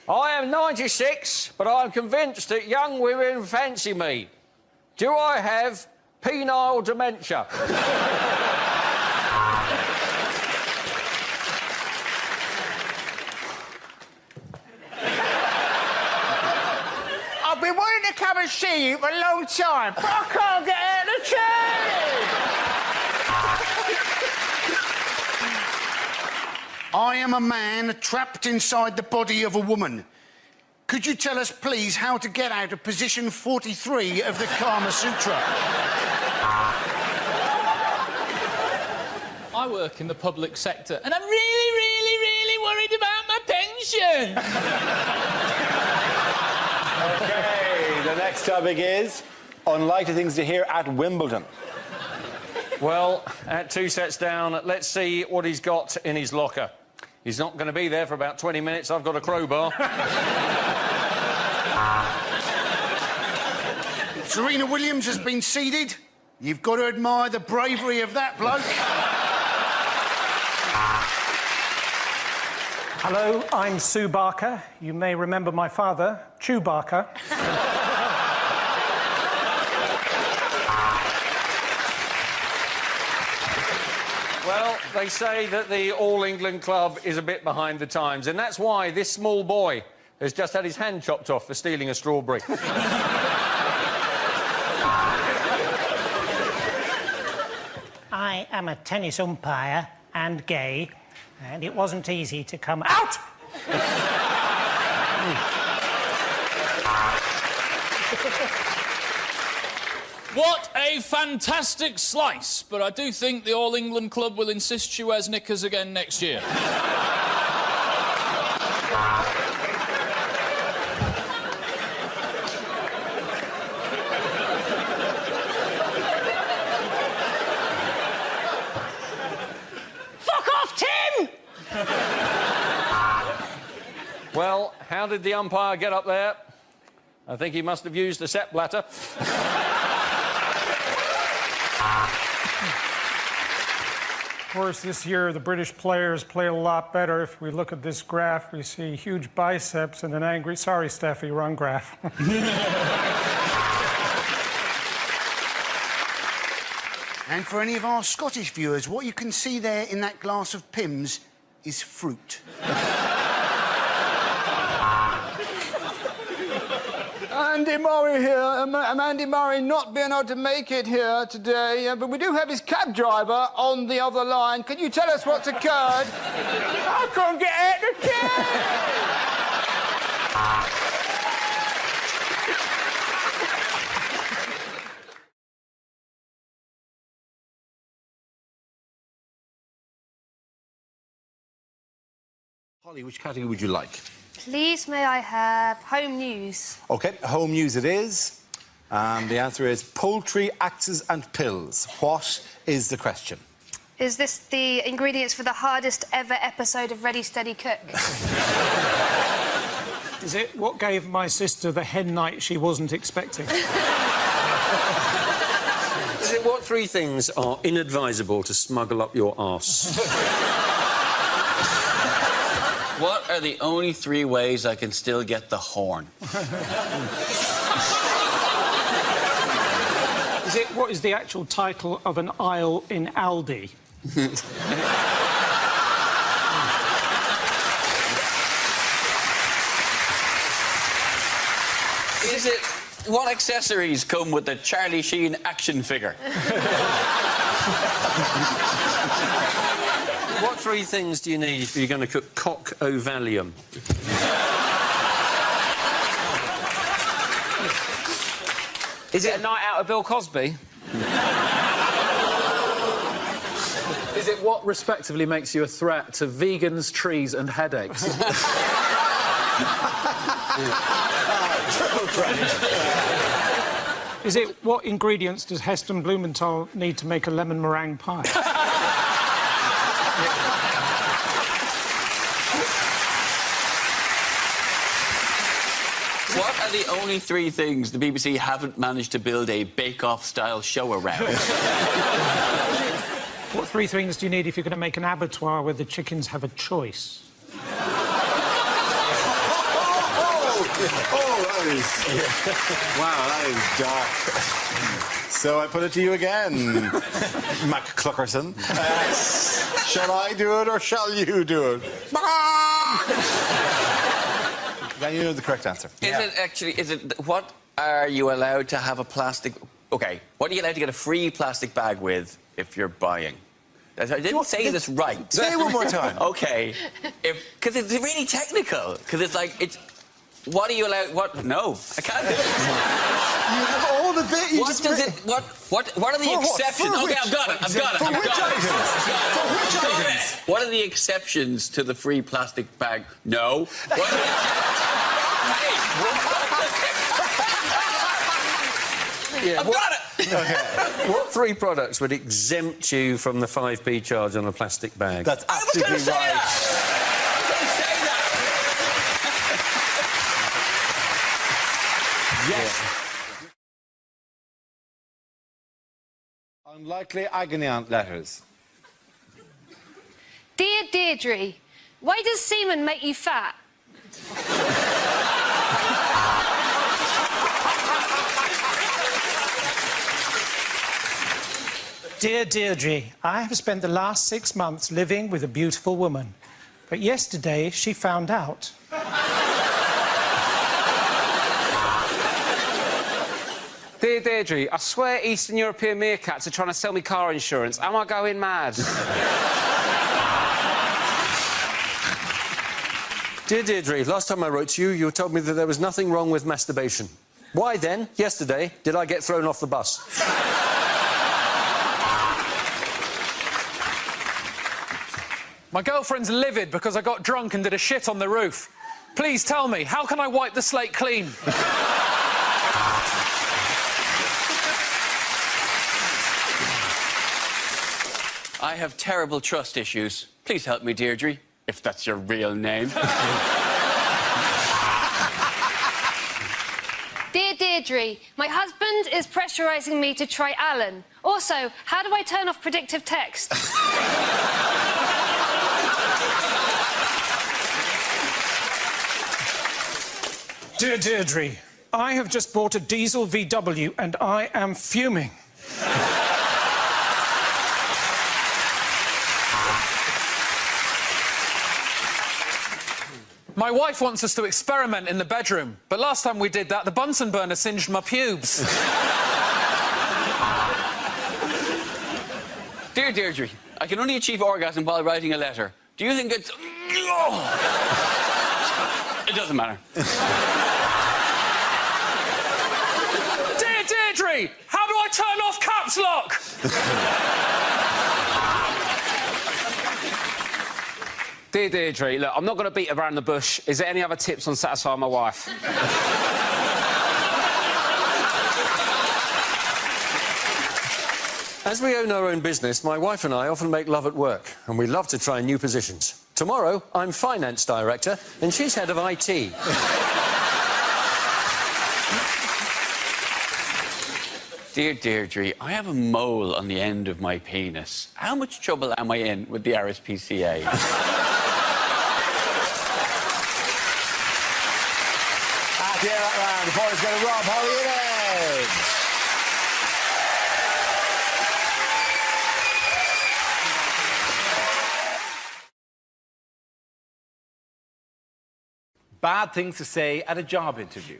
S9: I am 96, but I'm convinced that young women fancy me. Do I have penile dementia?
S13: I've been wanting to come and see you for a long time, but I can't get out of the chair.
S4: I am a man trapped inside the body of a woman. Could you tell us, please, how to get out of position 43 of the Kama Sutra?
S16: I work in the public sector, and I'm really, really, really worried about my pension.
S1: OK, the next topic is unlikely things to hear at Wimbledon.
S9: Well, at 2 sets down, let's see what he's got in his locker. He's not going to be there for about 20 minutes. I've got a crowbar.
S4: Serena Williams has been seeded. You've got to admire the bravery of that bloke.
S8: Hello, I'm Sue Barker. You may remember my father, Chew Barker.
S9: Well, they say that the All England Club is a bit behind the times, and that's why this small boy has just had his hand chopped off for stealing a strawberry.
S12: I am a tennis umpire and gay, and it wasn't easy to come out.
S16: What a fantastic slice, but I do think the All England club will insist she wears knickers again next year.
S20: Fuck off, Tim!
S9: Well, how did the umpire get up there? I think he must have used a set bladder.
S8: Of course, this year the British players play a lot better. If we look at this graph, we see huge biceps and an angry... Sorry, Steffi, wrong graph.
S4: And for any of our Scottish viewers, what you can see there in that glass of Pimm's is fruit.
S2: Andy Murray here. Andy Murray not being able to make it here today, but we do have his cab driver on the other line. Can you tell us what's occurred? I can't get out the cab!
S1: Holly, which category would you like?
S3: Please, may I have home news?
S1: OK, home news it is. The answer is poultry, axes and pills. What is the question?
S3: Is this the ingredients for the hardest ever episode of Ready, Steady, Cook?
S8: Is it what gave my sister the hen night she wasn't expecting?
S9: Is it what three things are inadvisable to smuggle up your arse?
S11: What are the only 3 ways I can still get the horn?
S8: Is it what is the actual title of an aisle in Aldi?
S11: Is it what accessories come with the Charlie Sheen action figure?
S9: What 3 things do you need if you're going to cook cock ovalium?
S17: Is it a night out of Bill Cosby?
S18: Is it what respectively makes you a threat to vegans, trees and headaches?
S8: Triple threat. Is it what ingredients does Heston Blumenthal need to make a lemon meringue pie?
S11: What are the only 3 things the BBC haven't managed to build a bake-off style show around?
S8: What 3 things do you need if you're going to make an abattoir where the chickens have a choice?
S1: That is... Wow, that is dark. So I put it to you again, Mac Cluckerson. Shall I do it or shall you do it? Then you know the correct answer.
S11: What are you allowed to have a plastic... OK, what are you allowed to get a free plastic bag with if you're buying? I didn't say this right.
S1: Say it one more time.
S11: OK. Because it's really technical. Because it's like, what are you allowed... What? No, I can't do it.
S1: You have all the bit...
S11: What are the exceptions? OK, I've got it.
S1: For which items?
S11: What are the exceptions to the free plastic bag? No.
S9: I've got it! Okay. What 3 products would exempt you from the 5p charge on a plastic bag?
S1: That's absolutely right. Yes. Unlikely agony aunt letters.
S3: Dear Deirdre, why does semen make you fat?
S8: Dear Deirdre, I have spent the last 6 months living with a beautiful woman. But yesterday, she found out.
S17: Dear Deirdre, I swear Eastern European meerkats are trying to sell me car insurance. Am I going mad?
S9: Dear Deirdre, last time I wrote to you, you told me that there was nothing wrong with masturbation. Why then, yesterday, did I get thrown off the bus?
S18: My girlfriend's livid because I got drunk and did a shit on the roof. Please tell me, how can I wipe the slate clean?
S11: I have terrible trust issues. Please help me, Deirdre, if that's your real name.
S3: Dear Deirdre, my husband is pressurising me to try Alan. Also, how do I turn off predictive text?
S8: Dear Deirdre, I have just bought a diesel VW and I am fuming.
S18: My wife wants us to experiment in the bedroom, but last time we did that, the Bunsen burner singed my pubes.
S11: Dear Deirdre, I can only achieve orgasm while writing a letter. Do you think it's... It doesn't matter.
S18: Dear Deirdre, how do I turn off caps lock?
S5: Dear Deirdre, look, I'm not going to beat around the bush. Is there any other tips on satisfying my wife?
S9: As we own our own business, my wife and I often make love at work, and we love to try new positions. Tomorrow, I'm finance director, and she's head of IT.
S11: Dear Deirdre, I have a mole on the end of my penis. How much trouble am I in with the RSPCA?
S1: At the air round, the point's going to Rob Holly. Bad things to say at a job interview.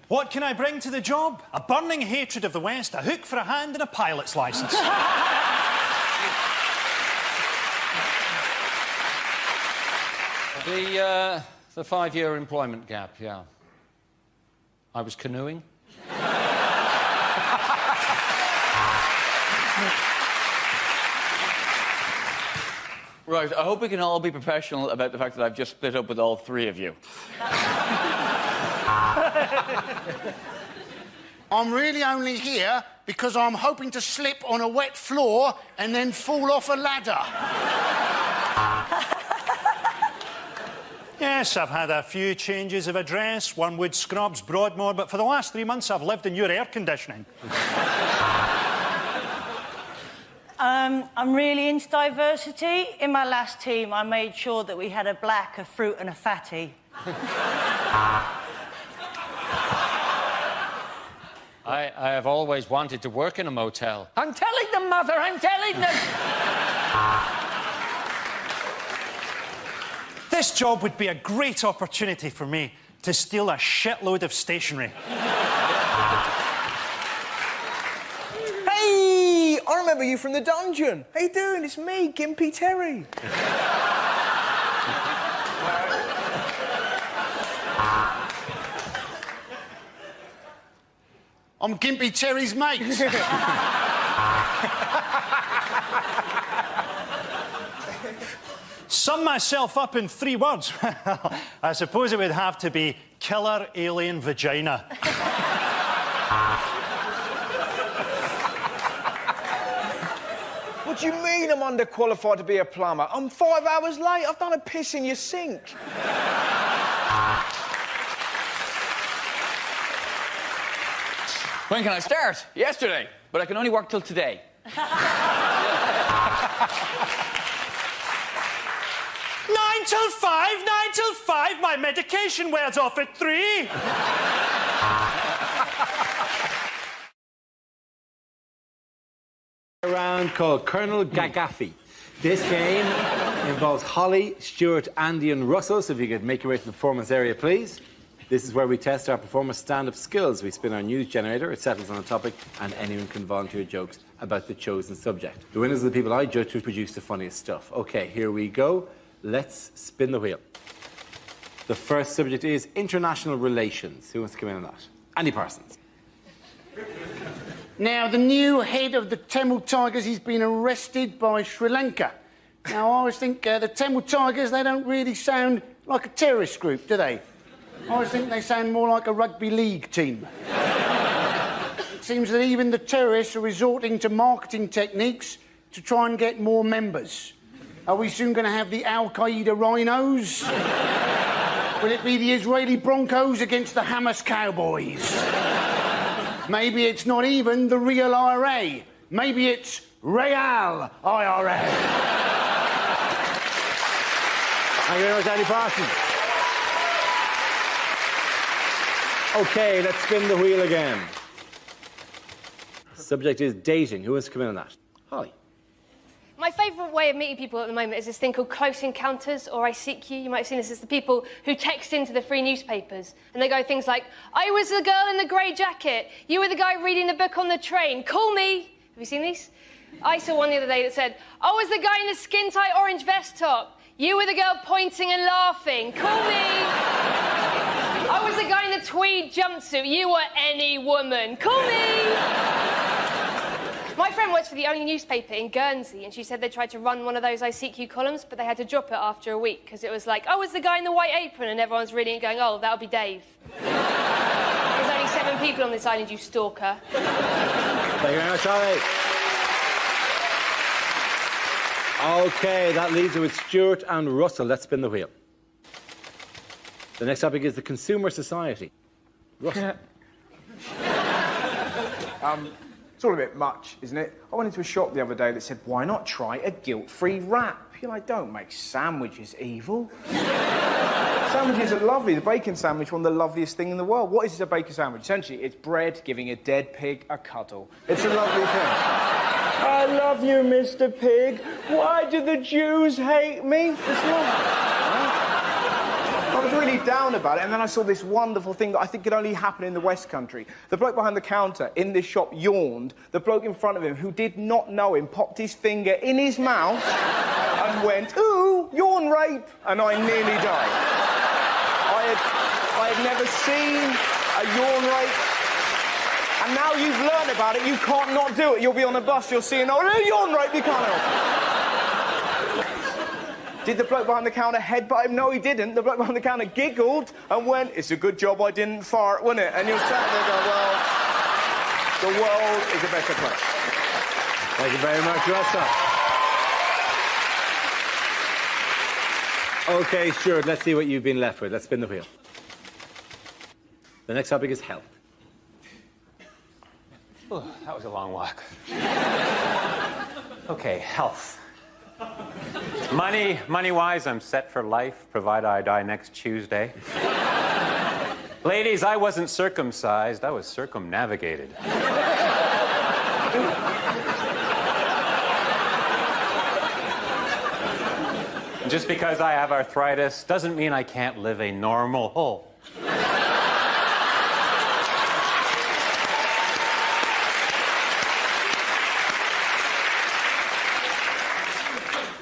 S7: What can I bring to the job? A burning hatred of the West, a hook for a hand and a pilot's licence.
S9: The 5-year employment gap, yeah. I was canoeing.
S11: Right, I hope we can all be professional about the fact that I've just split up with all three of you.
S4: I'm really only here because I'm hoping to slip on a wet floor and then fall off a ladder.
S7: Yes, I've had a few changes of address, Wormwood Scrubs, Broadmoor, but for the last 3 months I've lived in your air conditioning.
S20: I'm really into diversity. In my last team, I made sure that we had a black, a fruit and a fatty.
S9: I have always wanted to work in a motel.
S4: I'm telling them, Mother, I'm telling them.
S7: This job would be a great opportunity for me to steal a shitload of stationery.
S10: Hey, I remember you from the dungeon. How you doing? It's me, Gimpy Terry.
S4: I'm Gimpy Terry's mate.
S7: Sum myself up in 3 words. Well, I suppose it would have to be killer alien vagina.
S10: What do you mean I'm underqualified to be a plumber? I'm 5 hours late. I've done a piss in your sink.
S11: When can I start? Yesterday, but I can only work till today.
S7: 9 till 5, 9 till 5. My medication wears off at 3.
S1: Round called Colonel Gagafi. This game involves Holly, Stuart, Andy and Russell, so if you could make your way to the performance area, please. This is where we test our performers' stand-up skills. We spin our news generator, it settles on a topic, and anyone can volunteer jokes about the chosen subject. The winners are the people I judge who produce the funniest stuff. OK, here we go. Let's spin the wheel. The first subject is international relations. Who wants to come in on that? Andy Parsons.
S4: Now, the new head of the Tamil Tigers, he's been arrested by Sri Lanka. Now, I always think the Tamil Tigers, they don't really sound like a terrorist group, do they? I always think they sound more like a rugby league team. It seems that even the terrorists are resorting to marketing techniques to try and get more members. Are we soon going to have the Al-Qaeda Rhinos? Will it be the Israeli Broncos against the Hamas Cowboys? Maybe it's not even the real IRA. Maybe it's Real IRA.
S1: Thank you very much, Andy Parsons. OK, let's spin the wheel again. Subject is dating. Who wants to come in on that? Holly.
S3: My favourite way of meeting people at the moment is this thing called Close Encounters, or I Seek You. You might have seen this. It's the people who text into the free newspapers, and they go things like, I was the girl in the grey jacket. You were the guy reading the book on the train. Call me. Have you seen these? I saw one the other day that said, I was the guy in the skin-tight orange vest top. You were the girl pointing and laughing. Call me. I was the guy in the tweed jumpsuit. You were any woman. Call me. My friend works for the only newspaper in Guernsey, and she said they tried to run one of those I Seek You columns, but they had to drop it after a week, because it was like, oh, it's the guy in the white apron, and everyone's reading it going, oh, that'll be Dave. There's only 7 people on this island, you stalker.
S1: Thank you very much, Charlie. OK, that leaves it with Stuart and Russell. Let's spin the wheel. The next topic is the Consumer Society. Russell.
S10: It's all a bit much, isn't it? I went into a shop the other day that said, why not try a guilt-free wrap? You're like, don't make sandwiches evil. Sandwiches are lovely. The bacon sandwich, one of the loveliest things in the world. What is a bacon sandwich? Essentially, it's bread giving a dead pig a cuddle. It's a lovely thing. I love you, Mr. Pig. Why do the Jews hate me? It's lovely. I was really down about it, and then I saw this wonderful thing that I think could only happen in the West Country. The bloke behind the counter in this shop yawned. The bloke in front of him, who did not know him, popped his finger in his mouth and went, ooh, yawn rape, and I nearly died. I had never seen a yawn rape, and now you've learned about it, you can't not do it. You'll be on a bus, you'll see an old yawn rape, you can't help it. Did the bloke behind the counter headbutt him? No, he didn't. The bloke behind the counter giggled and went, it's a good job I didn't fart, wasn't it? And you're sat there going, well, the world is a better place.
S1: Thank you very much, Russell. OK, Stuart, let's see what you've been left with. Let's spin the wheel. The next topic is health.
S5: Oh, that was a long walk. OK, health. Money-wise, I'm set for life, provided I die next Tuesday. Ladies, I wasn't circumcised, I was circumnavigated. Just because I have arthritis doesn't mean I can't live a normal whole.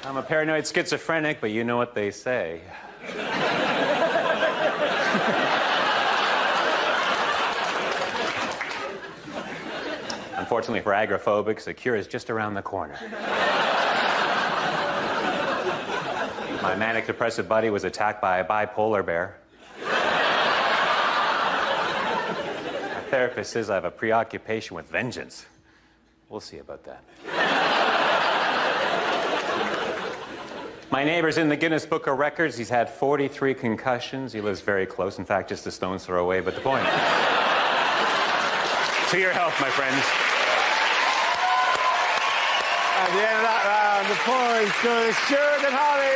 S5: I'm a paranoid schizophrenic, but you know what they say. Unfortunately for agoraphobics, the cure is just around the corner. My manic-depressive buddy was attacked by a bipolar bear. My therapist says I have a preoccupation with vengeance. We'll see about that. My neighbor's in the Guinness Book of Records. He's had 43 concussions. He lives very close. In fact, just a stone's throw away, but the point. To your health, my friends.
S2: At the end of that round, the points go to Stuart and Holly.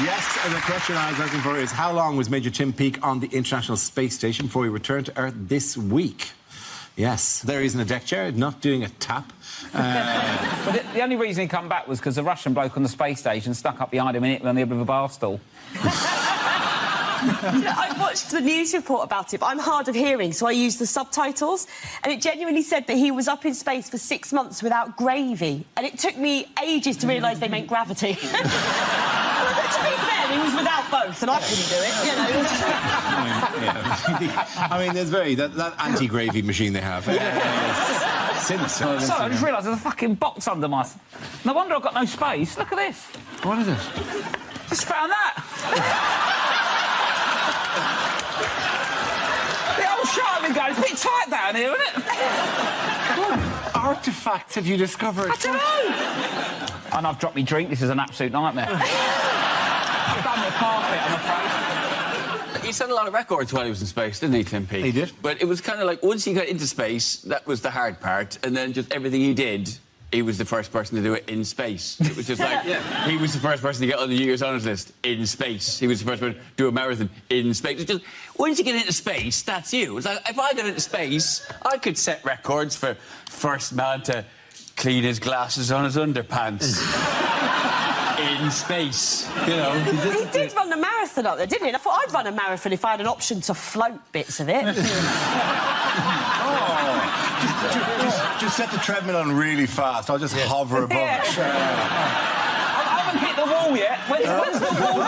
S1: Yes, and the question I was looking for is how long was Major Tim Peake on the International Space Station before he returned to Earth this week? Yes, there he's in a deck chair, not doing a tap.
S14: But the only reason he come back was because the Russian bloke on the space station stuck up behind him on the end of a bar stool.
S19: I watched the news report about it, but I'm hard of hearing, so I used the subtitles, and it genuinely said that he was up in space for 6 months without gravy, and it took me ages to realise they meant gravity. To be fair, he was without both, and I couldn't do it, you know.
S1: I mean, there's that anti-gravy machine they have. Since.
S14: Sorry, I just realised there's a fucking box under my... No wonder I've got no space. Look at this.
S1: What is it?
S14: Just found that. The old sharpest guy. It's a bit tight down here, isn't it?
S1: What artefacts have you discovered?
S14: I don't know. And I've dropped my drink. This is an absolute nightmare. I've done the carpet, I'm afraid.
S11: He set a lot of records while he was in space, didn't he, Tim P?
S1: He did.
S11: But it was kind of like, once he got into space, that was the hard part, and then just everything he did, he was the first person to do it in space. It was just like, he was the first person to get on the New Year's Honours list in space. He was the first person to do a marathon in space. It's just, once you get into space, that's you. It's like, if I got into space, I could set records for first man to clean his glasses on his underpants. In space, you know.
S19: He did run a marathon up there, didn't he? And I thought I'd run a marathon if I had an option to float bits of it.
S1: Just set the treadmill on really fast. I'll just hover above it.
S14: I haven't hit the wall yet. When's the wall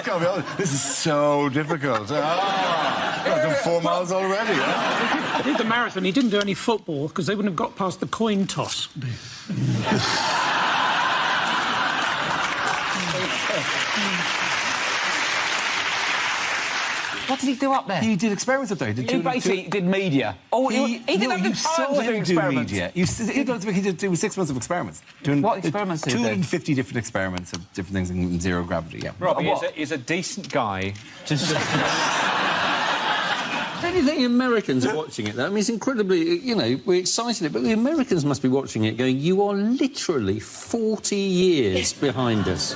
S14: coming?
S1: This is so difficult. I've done 4 miles already.
S8: He did the marathon. He didn't do any football because they wouldn't have got past the coin toss.
S14: What did he do up there?
S1: He did experiments up there.
S14: He basically did media. Oh, he didn't have the time to do experiments.
S1: Media. He did 6 months of experiments.
S14: What experiments did he do?
S1: 250 different experiments of different things in zero gravity, yeah.
S18: Rob, he's a decent guy.
S9: Don't you think the Americans are watching it, though? I mean, it's incredibly, you know, we're excited, but the Americans must be watching it going, you are literally 40 years behind us.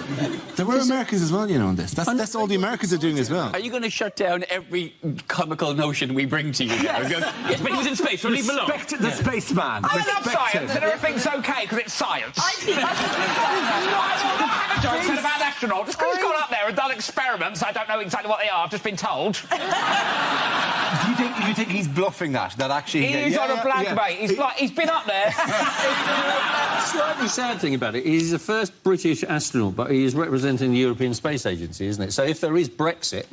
S1: There were Americans as well, you know, on this. That's all the Americans are doing as well.
S11: Are you going to shut down every comical notion we bring to you? Yes, yes, but he was in space, so leave him alone.
S1: Respect the spaceman.
S14: I love science, and everything's OK because it's science.
S19: I think
S14: I said about astronauts. Just because he's gone up there and done experiments, I don't know exactly what they are, I've just been told.
S1: Do you think he's bluffing that? That actually...
S14: He's on a blank, mate. He's been up there.
S9: The slightly sad thing about it, he's the first British astronaut, but he is representing the European Space Agency, isn't it? So if there is Brexit,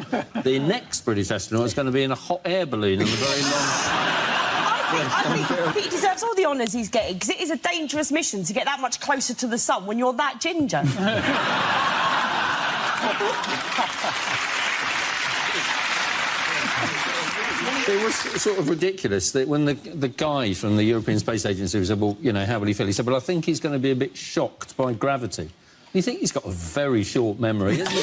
S9: the next British astronaut is going to be in a hot air balloon on a very long...
S19: I think he deserves all the honours he's getting, because it is a dangerous mission to get that much closer to the sun when you're that ginger.
S9: It was sort of ridiculous that when the guy from the European Space Agency said, well, you know, how will he feel? He said, well, I think he's going to be a bit shocked by gravity. You think he's got a very short memory, isn't he?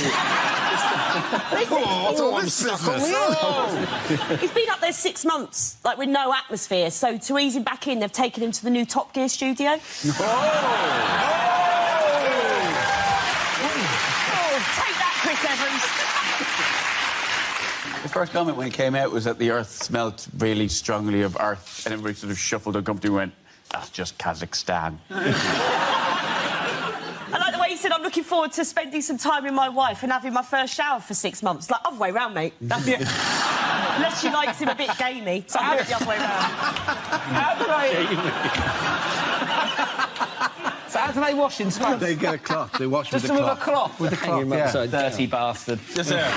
S19: He's been up there 6 months, like, with no atmosphere, so to ease him back in, they've taken him to the new Top Gear studio. Take that, Chris Evans.
S11: The first comment when it came out was that the Earth smelt really strongly of Earth, and everybody sort of shuffled uncomfortably and went, that's just Kazakhstan.
S19: I like the way he said, I'm looking forward to spending some time with my wife and having my first shower for 6 months. Like, other way round, mate. Unless she likes him a bit gamey. So I'll do it the other way round.
S14: So how do they wash in space?
S1: They get a cloth. They wash
S14: just
S1: with a cloth.
S14: With a cloth,
S1: yeah.
S14: Dirty bastard.
S1: Just there.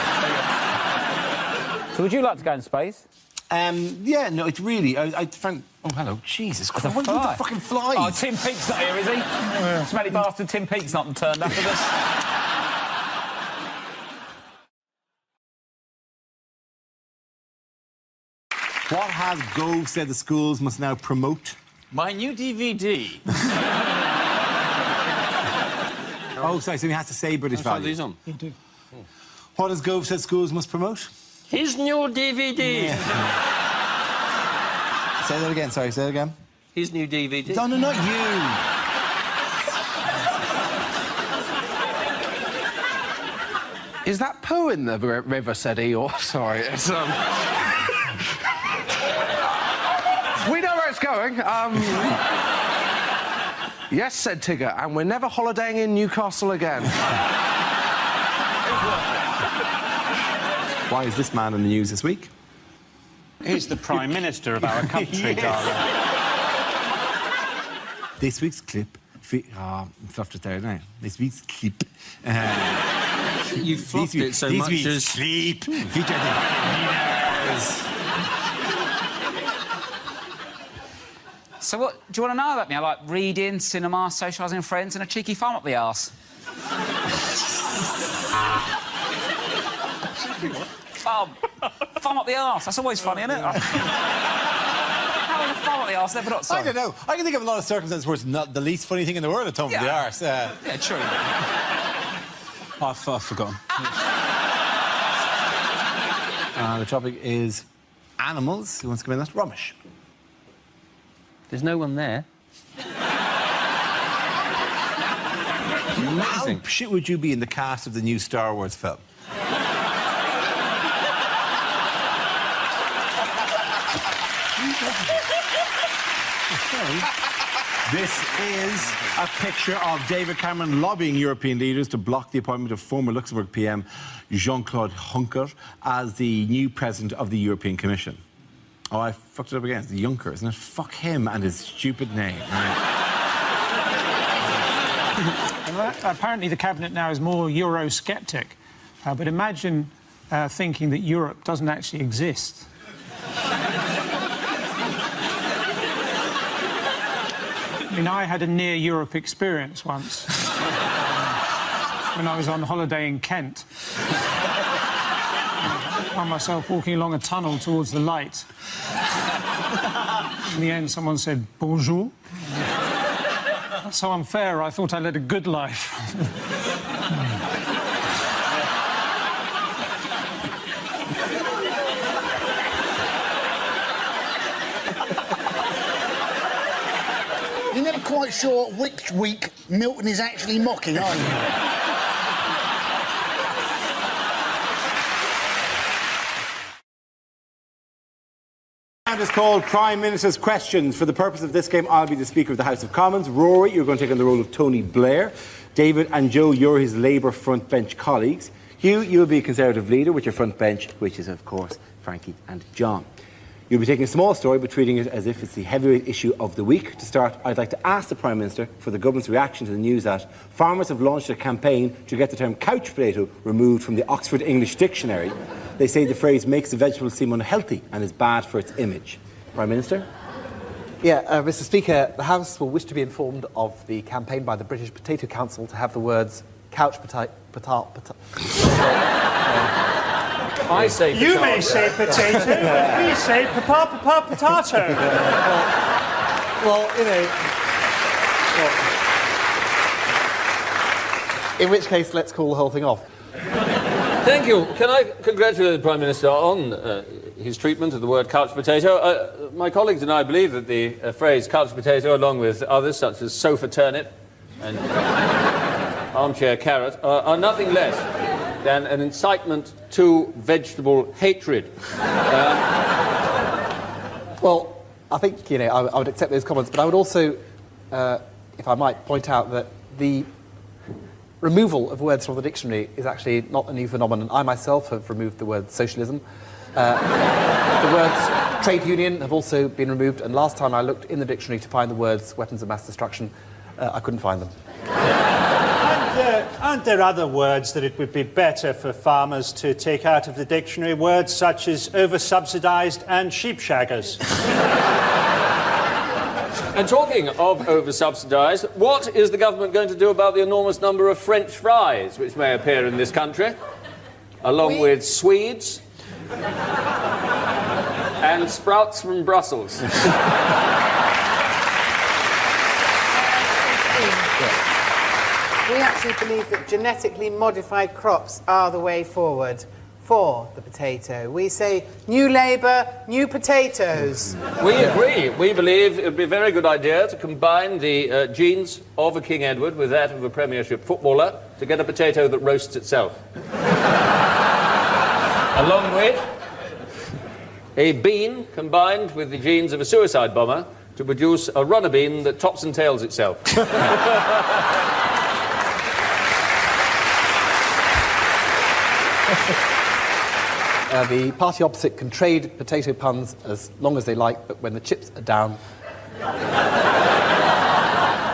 S14: So would you like to go in space?
S1: Yeah, no, it's really... I found... Oh, hello. Jesus Christ. What are the fucking flies?
S14: Oh, Tim Peake's not here, is he? Yeah. Smelly bastard Tim Peake's not turned up with us.
S1: What has Gove said the schools must now promote?
S11: My new DVD.
S1: Oh, sorry, so he has to say British value.
S9: These on.
S8: You do.
S1: What has Gove said schools must promote?
S9: His new DVD.
S1: Yeah. Say that again, sorry, say that again.
S9: His new DVD.
S1: No, not you.
S21: Is that poo in the river, said he, or... Sorry, it's, We know where it's going. Yes, said Tigger, and we're never holidaying in Newcastle again.
S1: Why is this man in the news this week?
S17: He's the Prime Minister of our country, darling.
S1: This week's clip... I'm fluffed it there now. This week's clip...
S9: You fluffed it so much
S1: This
S9: as...
S1: week's clip featured the leaders.
S17: So what do you want to know about me? I like reading, cinema, socialising with friends and a cheeky farm up the arse. Farm up the arse. That's always funny, isn't it? How would a farm up the arse never not so?
S1: I don't know. I can think of a lot of circumstances where it's not the least funny thing in the world at home with the arse.
S17: Yeah, true.
S1: I've forgotten. The topic is animals. Who wants to come in? That's Romish.
S9: There's no one there.
S1: How shit would you be in the cast of the new Star Wars film? This is a picture of David Cameron lobbying European leaders to block the appointment of former Luxembourg PM Jean-Claude Juncker as the new president of the European Commission. Oh, I fucked it up again. It's Juncker, isn't it? Fuck him and his stupid name.
S8: Apparently the cabinet now is more Eurosceptic. But imagine thinking that Europe doesn't actually exist. I mean, I had a near-Europe experience once when I was on holiday in Kent. I found myself walking along a tunnel towards the light. In the end, someone said, bonjour. That's so unfair, I thought I led a good life.
S4: You're never quite sure which week Milton is actually mocking, are you?
S1: And it's called Prime Minister's Questions. For the purpose of this game, I'll be the Speaker of the House of Commons. Rory, you're going to take on the role of Tony Blair. David and Joe, you're his Labour front bench colleagues. Hugh, you'll be a Conservative leader with your front bench, which is, of course, Frankie and John. You'll be taking a small story but treating it as if it's the heavyweight issue of the week. To start, I'd like to ask the Prime Minister for the government's reaction to the news that farmers have launched a campaign to get the term couch potato removed from the Oxford English Dictionary. They say the phrase makes the vegetable seem unhealthy and is bad for its image. Prime Minister?
S15: Yeah, Mr. Speaker, the House will wish to be informed of the campaign by the British Potato Council to have the words couch potato.
S9: I say potato.
S22: You may say potato, we say potato.
S15: Well, you know... Well, in which case, let's call the whole thing off.
S9: Thank you. Can I congratulate the Prime Minister on his treatment of the word couch potato? My colleagues and I believe that the phrase couch potato, along with others such as sofa turnip and armchair carrot, are nothing less than an incitement to vegetable hatred.
S15: Well, I think, you know, I would accept those comments, but I would also, if I might, point out that the removal of words from the dictionary is actually not a new phenomenon. I myself have removed the word socialism. The words trade union have also been removed, and last time I looked in the dictionary to find the words weapons of mass destruction, I couldn't find them.
S22: Aren't there other words that it would be better for farmers to take out of the dictionary? Words such as over-subsidised and sheep-shaggers.
S9: And talking of over-subsidised, what is the government going to do about the enormous number of French fries which may appear in this country, along with Swedes and sprouts from Brussels?
S23: We actually believe that genetically modified crops are the way forward for the potato. We say, new Labour, new potatoes.
S9: We agree. We believe it would be a very good idea to combine the genes of a King Edward with that of a Premiership footballer to get a potato that roasts itself. Along with a bean combined with the genes of a suicide bomber to produce a runner bean that tops and tails itself.
S15: The party opposite can trade potato puns as long as they like, but when the chips are down,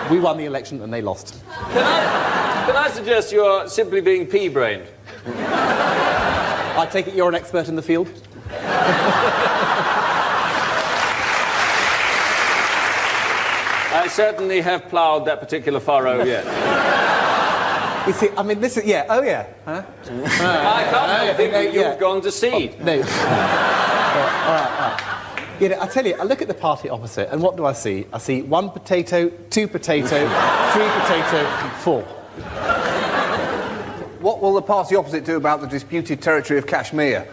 S15: we won the election and they lost.
S9: Can I suggest you're simply being pea-brained?
S15: I take it you're an expert in the field?
S9: I certainly have ploughed that particular furrow yet.
S15: You see, I mean, this is... Yeah, oh, yeah. Huh?
S9: I can't think that you've gone to seed.
S15: Oh, no. All right. You know, I tell you, I look at the party opposite, and what do I see? I see 1 potato, 2 potato, 3 potato, 4.
S21: What will the party opposite do about the disputed territory of Kashmir?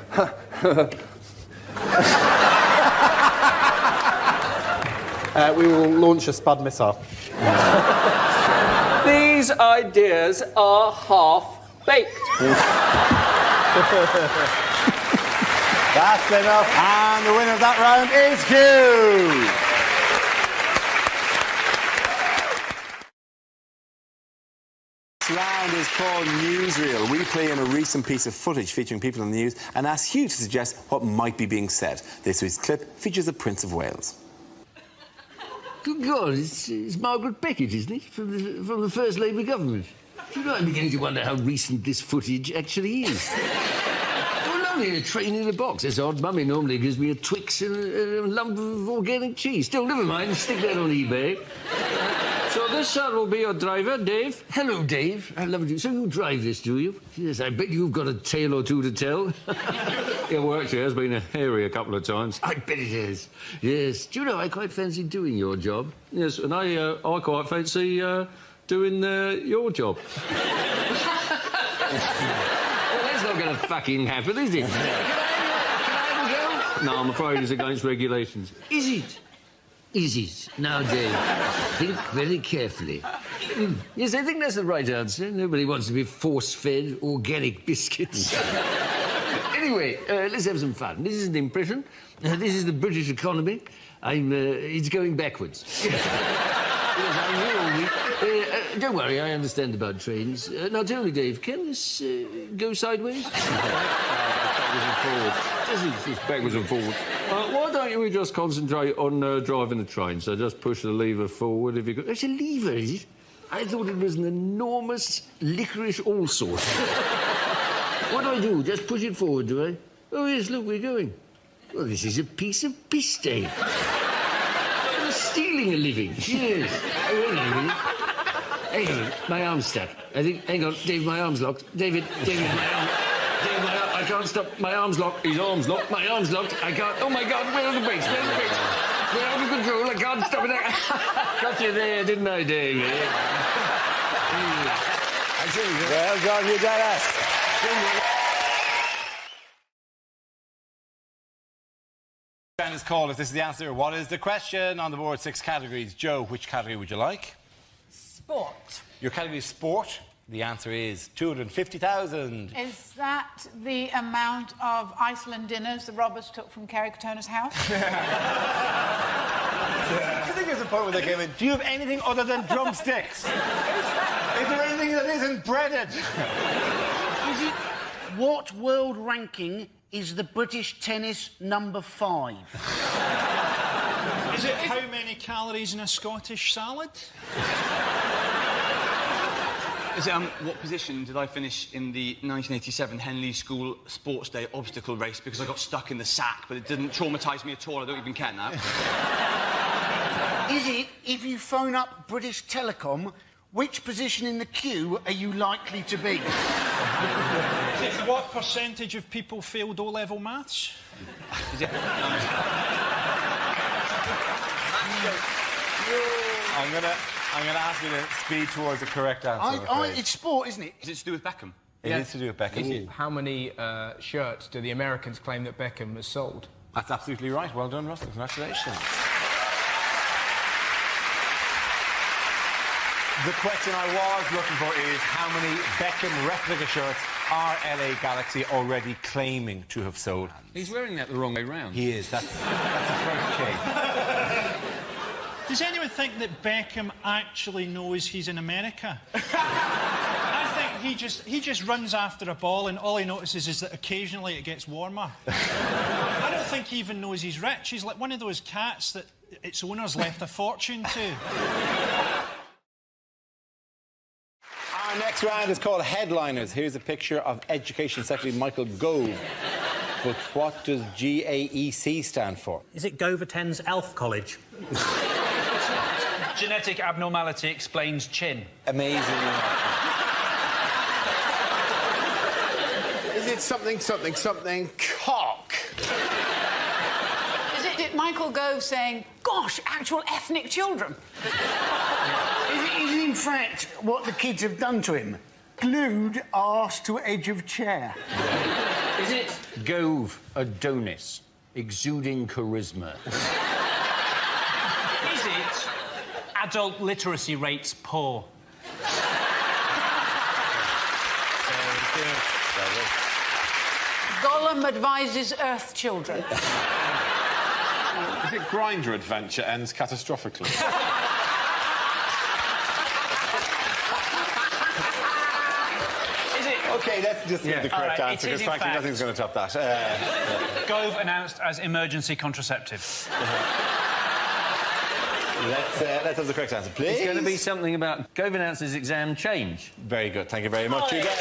S15: We will launch a Spud missile.
S9: These ideas are half-baked.
S1: That's enough. And the winner of that round is Hugh. This round is called Newsreel. We play in a recent piece of footage featuring people in the news and ask Hugh to suggest what might be being said. This week's clip features the Prince of Wales.
S6: Good God, it's Margaret Beckett, isn't it? From the First Labour government. Do you know, I'm beginning to wonder how recent this footage actually is. Only a train in a box. That's odd. Mummy normally gives me a Twix and a lump of organic cheese. Still, never mind. Stick that on eBay.
S9: So this will be your driver, Dave.
S6: Hello, Dave. I love you. So you drive this, do you? Yes, I bet you've got a tale or two to tell.
S9: Yeah, well, actually, it has been hairy a couple of times.
S6: I bet it has. Yes. Do you know, I quite fancy doing your job.
S9: Yes, and I quite fancy doing your job.
S6: Well, that's not going to fucking happen, is it? Can I have a go?
S9: No, I'm afraid it's against regulations.
S6: Is it? Is it? Now, Dave, think very carefully. Yes, I think that's the right answer. Nobody wants to be force-fed organic biscuits. Anyway, let's have some fun. This is an impression. This is the British economy. It's going backwards. Yes, I know. Don't worry, I understand about trains. Now, tell me, Dave, can this go sideways?
S9: Backwards and forwards. It's backwards and forwards. Why don't we just concentrate on driving the train? So just push the lever forward if you could.
S6: It's a lever, is it? I thought it was an enormous licorice all-sort. What do? Just push it forward, do I? Oh, yes, look, we're going. Well, this is a piece of piste. I'm stealing a living. Yes. Oh, wait a minute. Hang on, my arm's stuck. I think... Hang on, Dave, my arm's locked. David, my arm... Dave, I can't stop. My arm's locked. His arm's locked. My arm's locked. I can't... Oh, my God, where are the brakes? Where are the brakes? They're out of control. I can't stop it.
S9: Got you there, didn't I, Dave?
S1: Well done, you did it. And it's called, if this is the answer, what is the question? On the board, 6 categories. Joe, which category would you like?
S23: Sport.
S1: Your category is sport. The answer is 250,000.
S23: Is that the amount of Iceland dinners the robbers took from Kerry Katona's house?
S1: I think there's a point where they came in, do you have anything other than drumsticks? Is there anything that isn't breaded?
S4: Is it... What world ranking is the British tennis number 5?
S22: Is it how many calories in a Scottish salad?
S12: Is it, what position did I finish in the 1987 Henley School Sports Day obstacle race because I got stuck in the sack, but it didn't traumatise me at all. I don't even care now.
S4: Is it, if you phone up British Telecom, which position in the queue are you likely to be?
S22: Is it what percentage of people failed O-level maths?
S12: Is it...
S1: I'm gonna ask you to speed towards the correct answer.
S4: It's sport, isn't it?
S12: Is it to do with Beckham?
S1: It is to do with Beckham.
S13: How many shirts do the Americans claim that Beckham has sold?
S1: That's absolutely right. Well done, Russell. Congratulations. The question I was looking for is how many Beckham replica shirts are LA Galaxy already claiming to have sold?
S9: He's wearing that the wrong way round.
S1: He is. That's the first case.
S22: Does anyone think that Beckham actually knows he's in America? I think He just runs after a ball, and all he notices is that occasionally it gets warmer. I don't think he even knows he's rich. He's like one of those cats that its owners left a fortune to.
S1: Our next round is called Headliners. Here's a picture of Education Secretary Michael Gove. But what does GAEC stand for?
S7: Is it Gove attends Elf College? Genetic abnormality explains chin.
S1: Amazing.
S4: Is it something, cock?
S16: Is it Michael Gove saying, gosh, actual ethnic children?
S4: Is it in fact what the kids have done to him? Glued arse to edge of chair.
S9: Is it Gove Adonis, exuding charisma?
S7: Is it adult literacy rates poor?
S16: Gollum advises Earth children.
S20: Is it Grindr adventure ends catastrophically?
S1: OK, let's just give the correct answer, because frankly, nothing's going to top that.
S7: Gove announced as emergency contraceptive.
S1: Let's have the correct answer, please.
S9: It's going to be something about Gove announces exam change.
S1: Very good. Thank you very much. You get